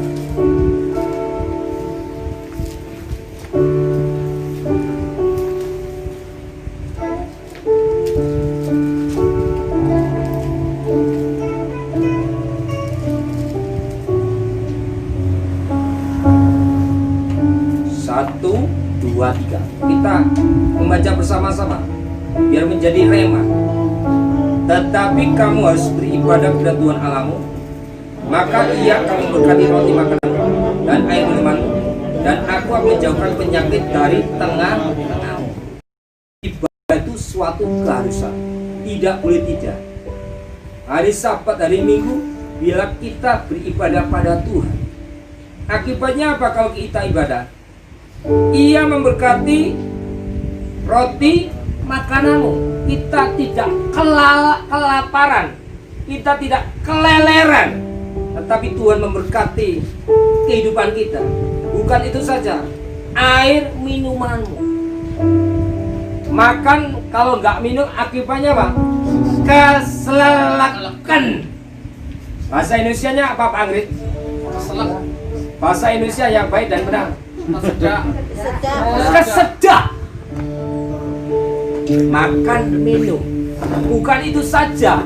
Satu, dua, tiga. Kita membaca bersama-sama biar menjadi rema. Tetapi kamu harus beribadah kepada Tuhan Allahmu, maka Ia akan memberkati roti makananmu dan air minumanmu, dan aku akan menjauhkan penyakit dari tengah-tengahmu. Ibadah itu suatu keharusan, tidak boleh tidak. Hari Sabat, hari Minggu, bila kita beribadah pada Tuhan, akibatnya apa kalau kita ibadah? Ia memberkati roti makananmu. Kita tidak kelaparan, kita tidak keleleran, tetapi Tuhan memberkati kehidupan kita. Bukan itu saja, air minumanmu. Makan kalau nggak minum akibatnya apa? Keselelakan. Bahasa Indonesianya apa Pak Anggrit? Bahasa Indonesia yang baik dan benar. Kesedak. Makan minum. Bukan itu saja,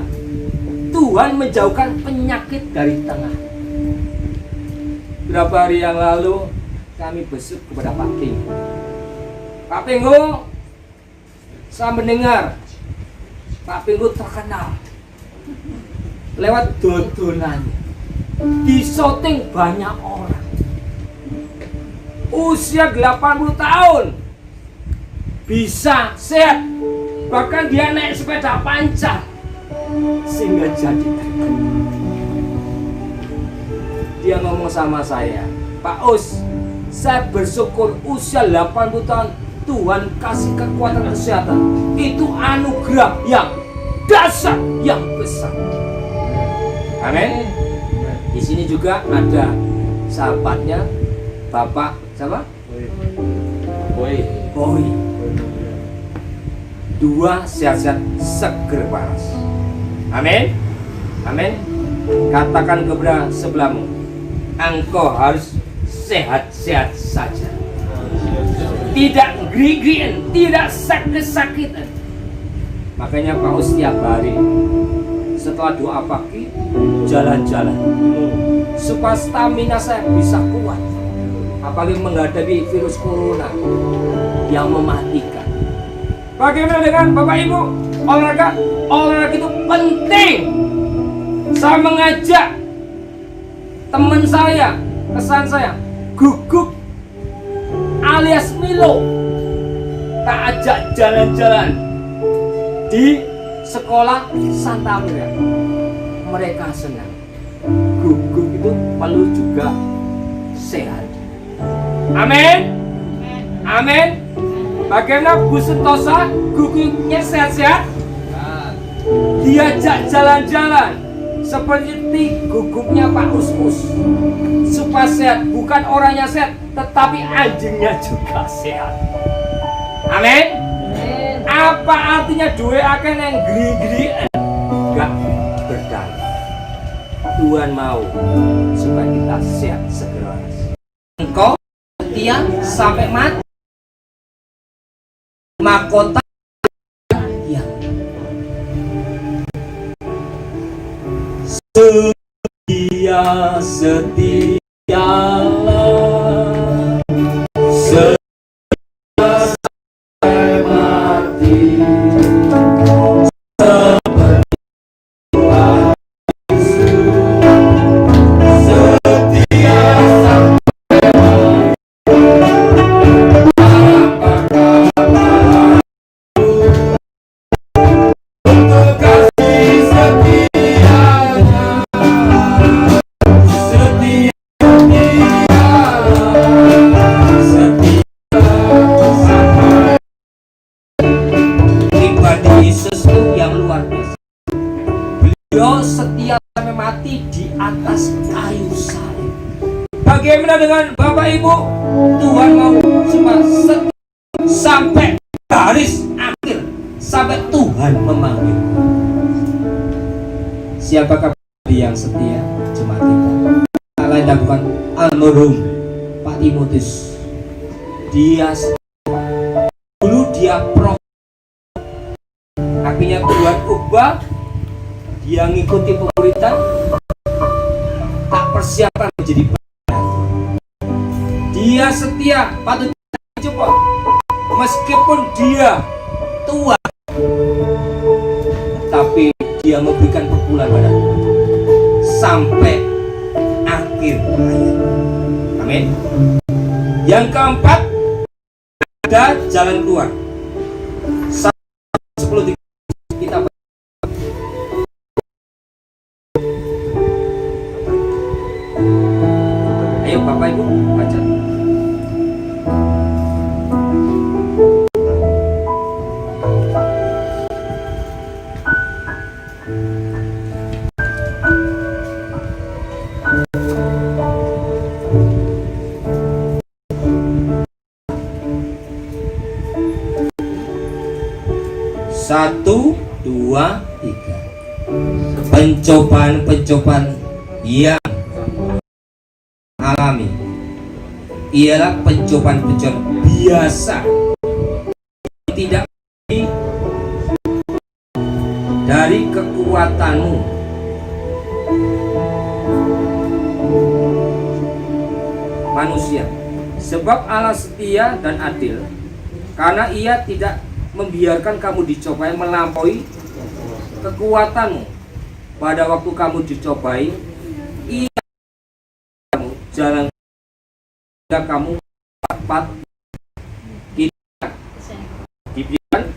Tuhan menjauhkan penyakit dari tengah. Beberapa hari yang lalu kami besuk kepada Pak Pinggo. Pak Pinggo, saya mendengar Pak Pinggo terkenal lewat dodonannya. Di syuting banyak orang. Usia 80 tahun bisa sehat, bahkan dia naik sepeda panjang sehingga jadi terkenal. Dia ngomong sama saya, Pak Us, saya bersyukur usia 80 tahun Tuhan kasih kekuatan kesehatan. Itu anugerah yang dasar, yang besar. Amin. Di sini juga ada sahabatnya Bapak siapa? Boy. Dua sehat-sehat, seger waras. Amin. Amin. Katakan kepada sebelahmu, engkau harus sehat-sehat saja. Tidak geri-gerian, tidak sakit-sakitan. Makanya Pak Us setiap hari setelah doa pagi jalan-jalan supaya stamina saya bisa kuat, apalagi menghadapi virus corona yang mematikan. Bagaimana dengan Bapak Ibu? Olahraga itu penting. Saya mengajak teman saya, kesan saya, Guguk alias Milo, tak ajak jalan-jalan di sekolah Santa Maria. Mereka senang. Guguk itu perlu juga sehat. Amin. Amin. Bagaimana Bu Sentosa, guguknya sehat-sehat? Diajak jalan-jalan seperti guguknya Pak Us-Us supaya sehat. Bukan orangnya sehat, tetapi anjingnya juga sehat. Amin. Apa artinya duwe akan yang geri-geri? Enggak berdaya. Tuhan mau supaya kita sehat segera. Engkau setia sampai mati. Mahkota yang setialah sampai mati, seperti Yesus mati di atas kayu salib. Bagaimana dengan Bapak Ibu? Tuhan mau supaya sampai garis akhir, sampai Tuhan memanggil. Siapakah yang setia? Jemaat kita. Tak lain dan bukan almarhum Pak Timotius. Dia dulu dia akhirnya Tuhan ubah, dia ngikuti pemuritan, tak persiapan menjadi pelayan. Dia setia, patut dicoba meskipun dia tua, tapi dia memberikan perpuluhan pada Tuhan sampai akhir hayat. Amin. Yang keempat, ada jalan keluar. 10 kita ayo Bapak Ibu baca. Satu, dua, tiga. Pencobaan-pencobaan yang alami ialah pencobaan-pencobaan biasa, tidak dari kekuatanmu. Manusia, sebab Allah setia dan adil, karena Ia tidak membiarkan kamu dicobai melampaui kekuatanmu. Pada waktu kamu dicobai, Ia jalan kamu dapat diberikan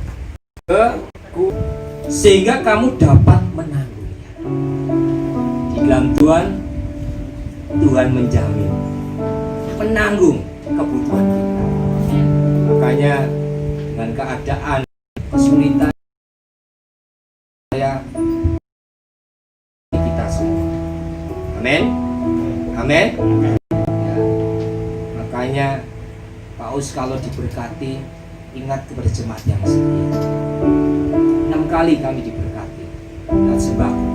ke sehingga kamu dapat menanggungnya. Di dalam Tuhan, Tuhan menjamin menanggung kebutuhan kita. Makanya dengan keadaan kesulitan saya kita semua. Amin. Amin. Ya. Makanya Paus kalau diberkati ingat kepada jemaat yang setia. 6 kali kami diberkati dan sembako,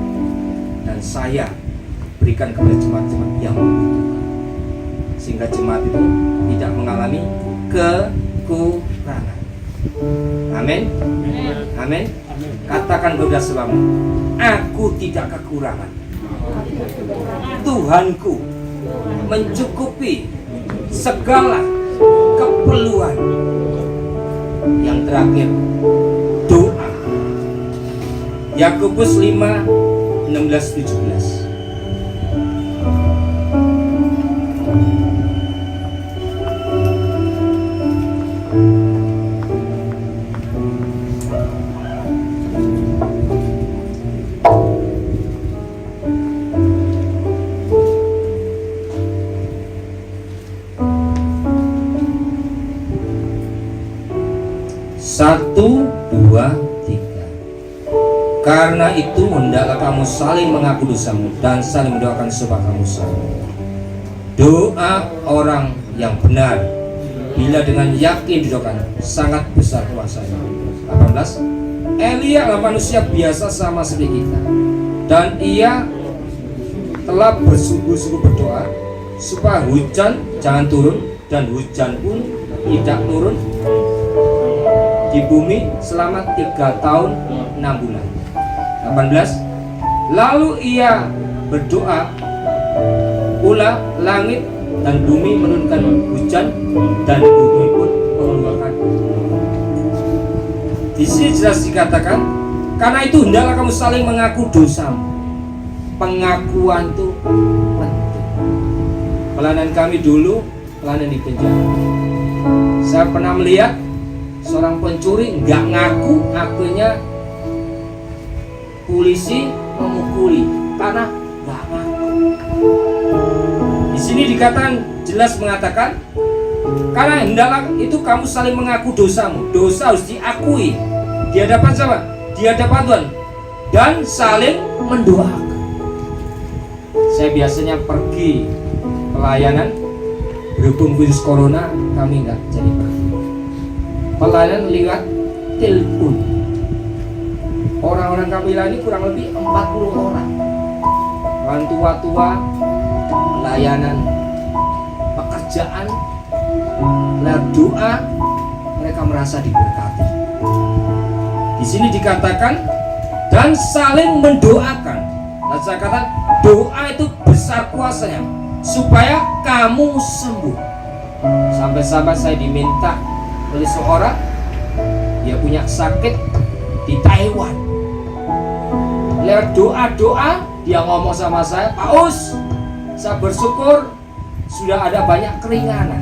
dan saya berikan kepada jemaat-jemaat yang membutuhkan, sehingga jemaat itu tidak mengalami kekurangan. Amin. Amin. Katakan kepada sebabmu, aku tidak kekurangan. Tuhanku mencukupi segala keperluan. Yang terakhir, doa. Yakobus 5:16-17. Satu, dua, tiga. Karena itu hendaklah kamu saling mengaku dosamu dan saling mendoakan supaya kamu selamat. Doa orang yang benar bila dengan yakin didoakan sangat besar kuasanya. 18. Elia adalah manusia biasa sama seperti kita, dan ia telah bersungguh-sungguh berdoa supaya hujan jangan turun, dan hujan pun tidak turun di bumi selama 3 tahun 6 bulan. 18. Lalu ia berdoa pula, langit dan bumi menurunkan hujan, dan bumi pun mengeluarkan. Di sini jelas dikatakan, karena itu hendaklah kamu saling mengaku dosamu. Pengakuan itu penting. Pelayanan kami dulu, pelayanan di penjara. Saya pernah melihat seorang pencuri nggak ngaku, akhirnya polisi memukuli karena nggak ngaku. Di sini dikatakan, jelas mengatakan, karena hendaklah itu kamu saling mengaku dosamu. Dosa harus diakui di hadapan siapa? Di hadapan Tuhan, dan saling mendoakan. Saya biasanya pergi pelayanan, berhubung virus corona kami nggak jadi pergi. Pelayanan lewat telepon. Orang-orang Kamila ini kurang lebih 40 orang. Orang tua-tua, pelayanan, pekerjaan, lewat doa, mereka merasa diberkati. Di sini dikatakan dan saling mendoakan. Dan saya katakan doa itu besar kuasanya supaya kamu sembuh. Sampai-sampai saya diminta oleh seorang, dia punya sakit di Taiwan. Lewat doa-doa dia ngomong sama saya, Pak Us, saya bersyukur sudah ada banyak keringanan.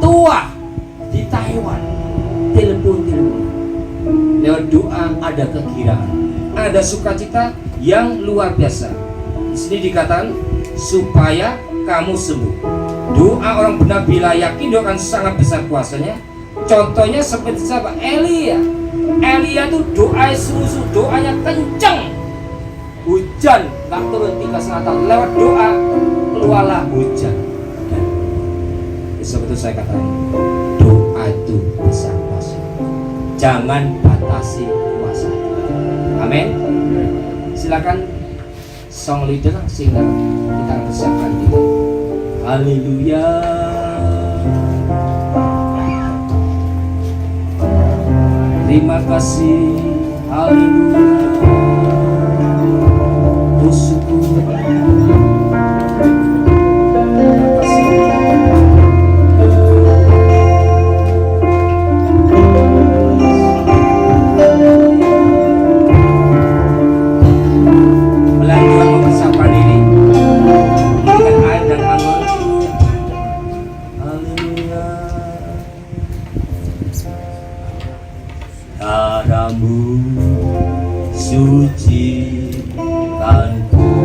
Tua di Taiwan, telepon. Lewat doa ada kekiraan, ada sukacita yang luar biasa. Di sini dikatakan supaya kamu sembuh. Doa orang benar bila yakin doa akan sangat besar kuasanya. Contohnya seperti siapa? Elia. Elia itu doa susu, doanya kencang. Hujan nggak turun 3,5 tahun. Lewat doa keluarlah hujan. Seperti itu saya katakan, doa itu besar kuasa. Jangan batasi kuasa. Amin. Silakan song leader sehingga kita persiapkan diri. Haleluya. Terima kasih. Haleluya. Bersyukur. Terima kasih. Melanjutkan mempersiapkan diri dengan air dan anggur. Haleluya. Darahmu suci kan ku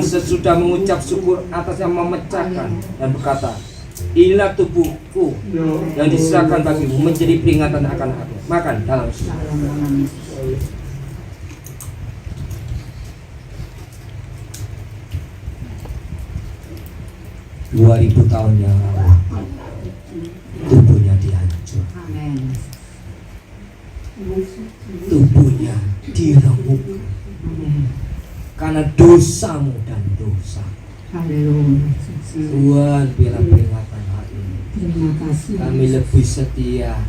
sesudah mengucap syukur atasnya memecahkan dan berkata, inilah tubuhku yang diserahkan bagimu menjadi peringatan akan aku. Makan dalam Yesus. 2000 tahun yang lalu tubuhnya dihancur, tubuhnya diremuk karena dosamu dan dosa. Tuhan, bila peringatan hari ini Terima kasih. kami lebih setia,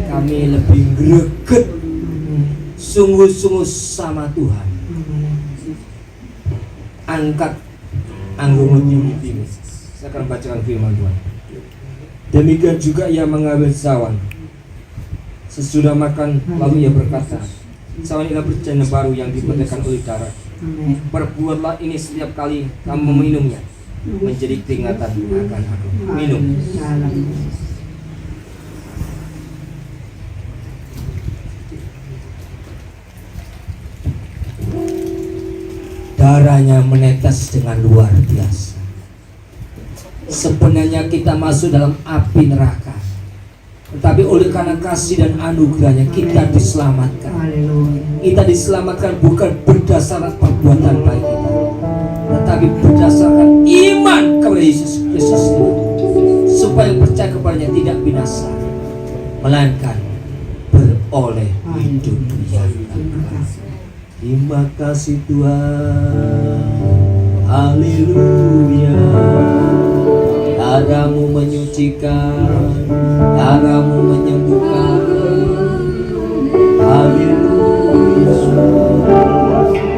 kami lebih greget, sungguh-sungguh sama Tuhan. Angkat anggungmu ini. Saya akan bacakan firman Tuhan. Demikian juga ia mengambil sawan. Sesudah makan, lalu ia berkata, sawan inilah perjanjian baru yang dipetegakkan oleh darah. Perbuatlah ini setiap kali kamu meminumnya, menjadi peringatan akan aku. Minum. Darahnya menetes dengan luar biasa. Sebenarnya kita masuk dalam api neraka, tetapi oleh karena kasih dan anugerahnya kita diselamatkan. Kita diselamatkan bukan berdasarkan perbuatan baik kita, tetapi berdasarkan iman kepada Yesus Kristus, supaya percaya kepadanya tidak binasa, melainkan beroleh hidup yang kekal. Terima kasih Tuhan, haleluya. Darahmu menyucikan, darahmu menyembuhkan, haleluya.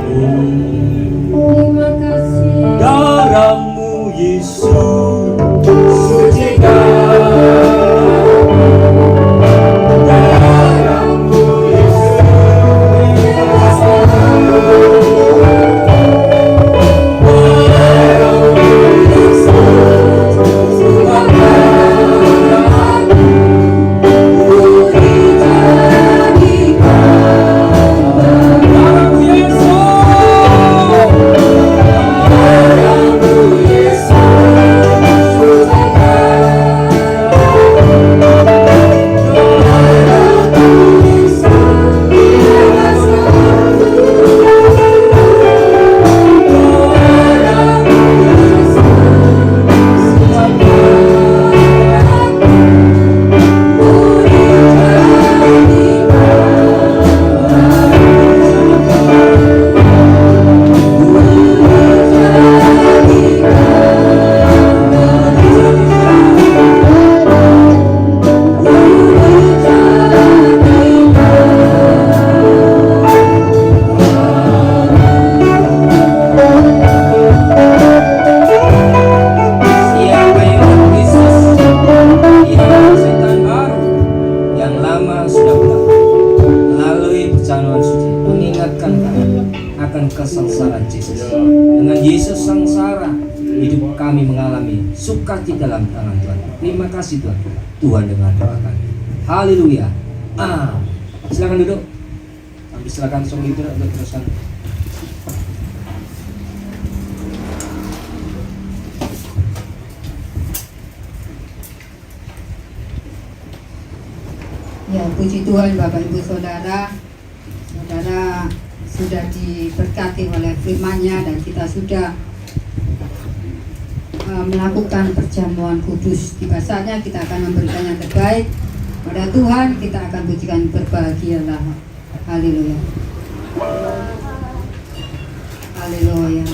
Terima kasih. Darahmu Yesus sucikan. Kesengsaraan Yesus. Dengan Yesus sengsara, hidup kami mengalami sukacita dalam tangan Tuhan. Terima kasih Tuhan. Tuhan dengan doa kami. Haleluya. Silakan duduk. Kami silakan song leader untuk teruskan. Ya, puji Tuhan Bapak Ibu Saudara. Saudara sudah diberkati oleh firman-Nya dan kita sudah melakukan perjamuan kudus. Tiba saatnya kita akan memberikan yang terbaik pada Tuhan. Kita akan pujikan berbahagialah. Haleluya. Haleluya.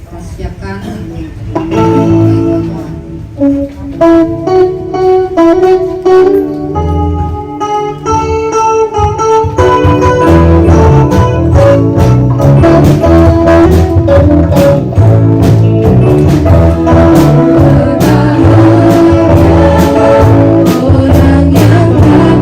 Kita siapkan Orang yang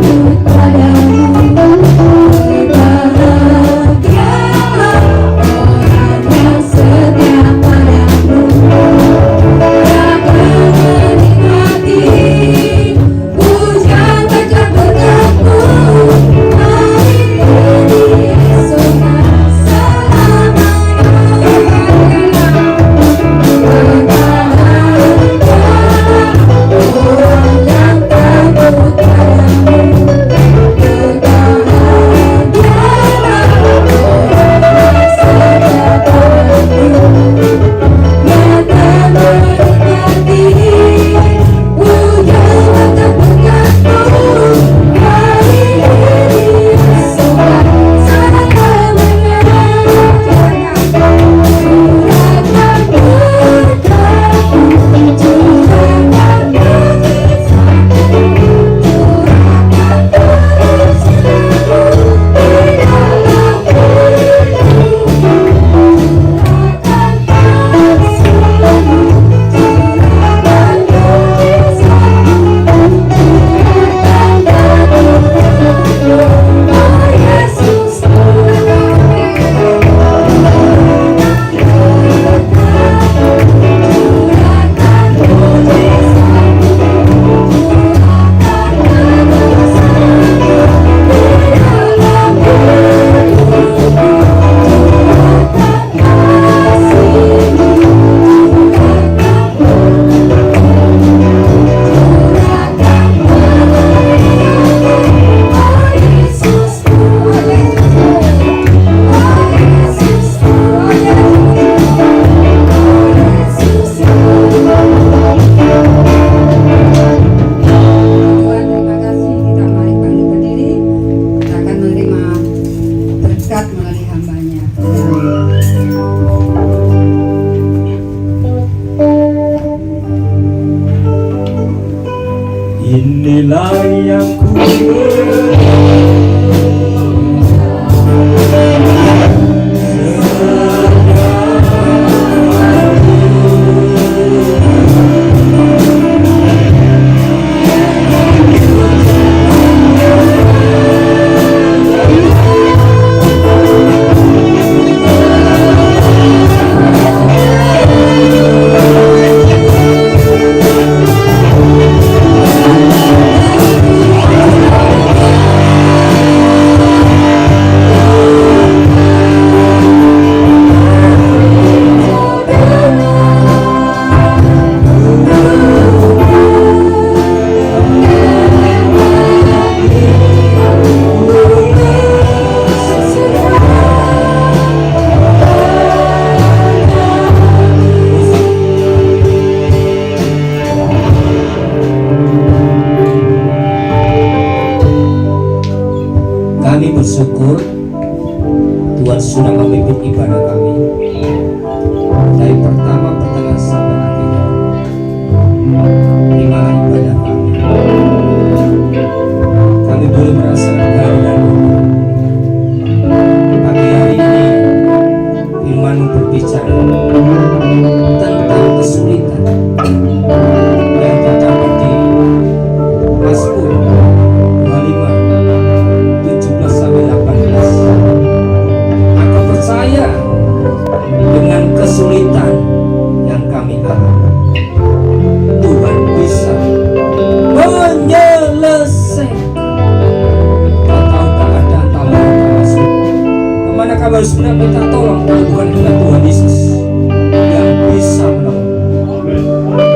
Tuhan sudah memimpin ibadah kami dari pertama, pertengahan sampai akhir. Terimalah ibadah kami. Kami boleh merasakan kehadiran pagi hari ini. Firman-Mu berbicara tentang kesulitan yang terdapat di Mazmur 25 17 sampai 18. Aku percaya dengan kesulitan yang kami alami, Tuhan bisa menyelesaikan. Kau tahu keadaan tawaran kami, kemana kami harus minta tolong kalau bukan dengan Tuhan Yesus yang bisa menolong.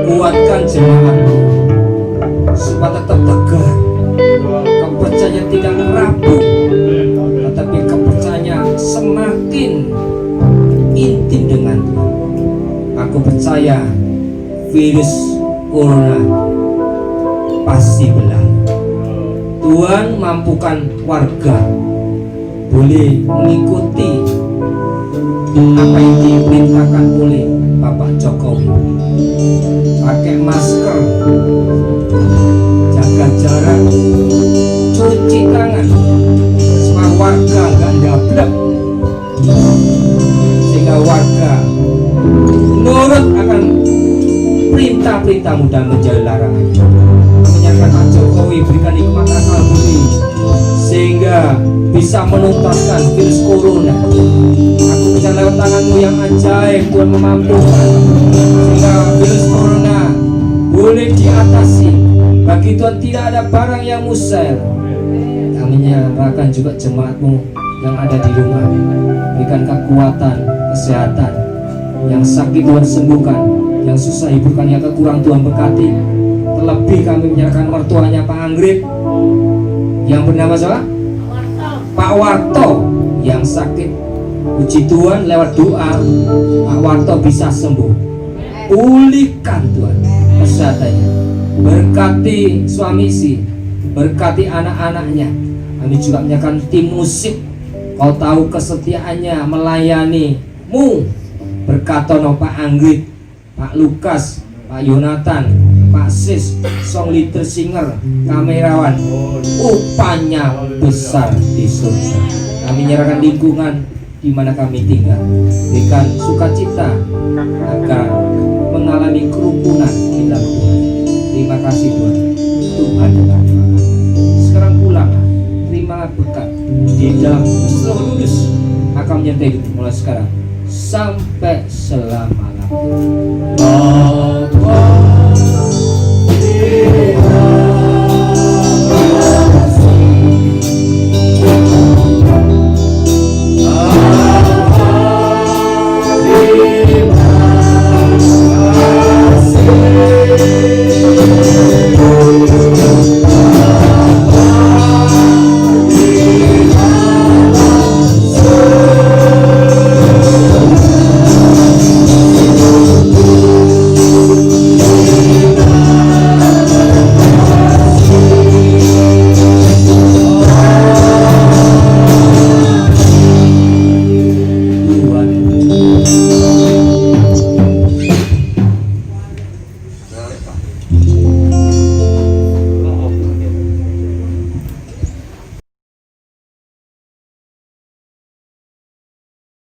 Kuatkan jemaat-Mu supaya tetap tegar, kepercayaan tidak rapuh, tetapi kepercayaan semakin intim dengan Tuhan. Aku percaya virus corona pasti berlalu. Tuhan mampukan warga boleh mengikuti apa yang diperintahkan oleh Bapak Jokowi. Pakai masker, jaga jarak, cuci tangan, supaya warga nggak dablek, sehingga warga nurut akan perintah-perintah-Mu dan menjauhi larangannya. Menyatakan Pak Jokowi berikan hikmat akal budi sehingga bisa menuntaskan virus corona. Aku percaya lewat tangan-Mu yang ajaib Tuhan memampukan sehingga virus corona boleh diatasi. Bagi Tuhan tidak ada barang yang mustahil. Kami menyerahkan juga jemaat-Mu yang ada di rumah. Berikan kekuatan, kesehatan. Yang sakit Tuhan sembuhkan, yang susah hiburkan, yang kekurang Tuhan berkati. Terlebih kami menyerahkan mertuanya Pak Anggrit yang bernama siapa? Pak Warto yang sakit. Puji Tuhan lewat doa Pak Warto bisa sembuh. Pulihkan Tuhan kesehatannya. Berkati suami istri, berkati anak-anaknya. Kami juga menyerahkan tim musik. Kau tahu kesetiaannya melayani-Mu. Berkatono Pak Anggrit, Pak Lukas, Pak Yonatan, Pak Sis, song leader singer, kamerawan, upahnya besar di surga. Kami menyerahkan lingkungan di mana kami tinggal. Berikan sukacita agar mengalami kerukunan di dalam Tuhan. Terima kasih Tuhan. Tuhan dengan kami. Sekarang pulang, terima berkat di dalam Roh Kudus akan menyertai hidup mulai sekarang sampai selama-lamanya.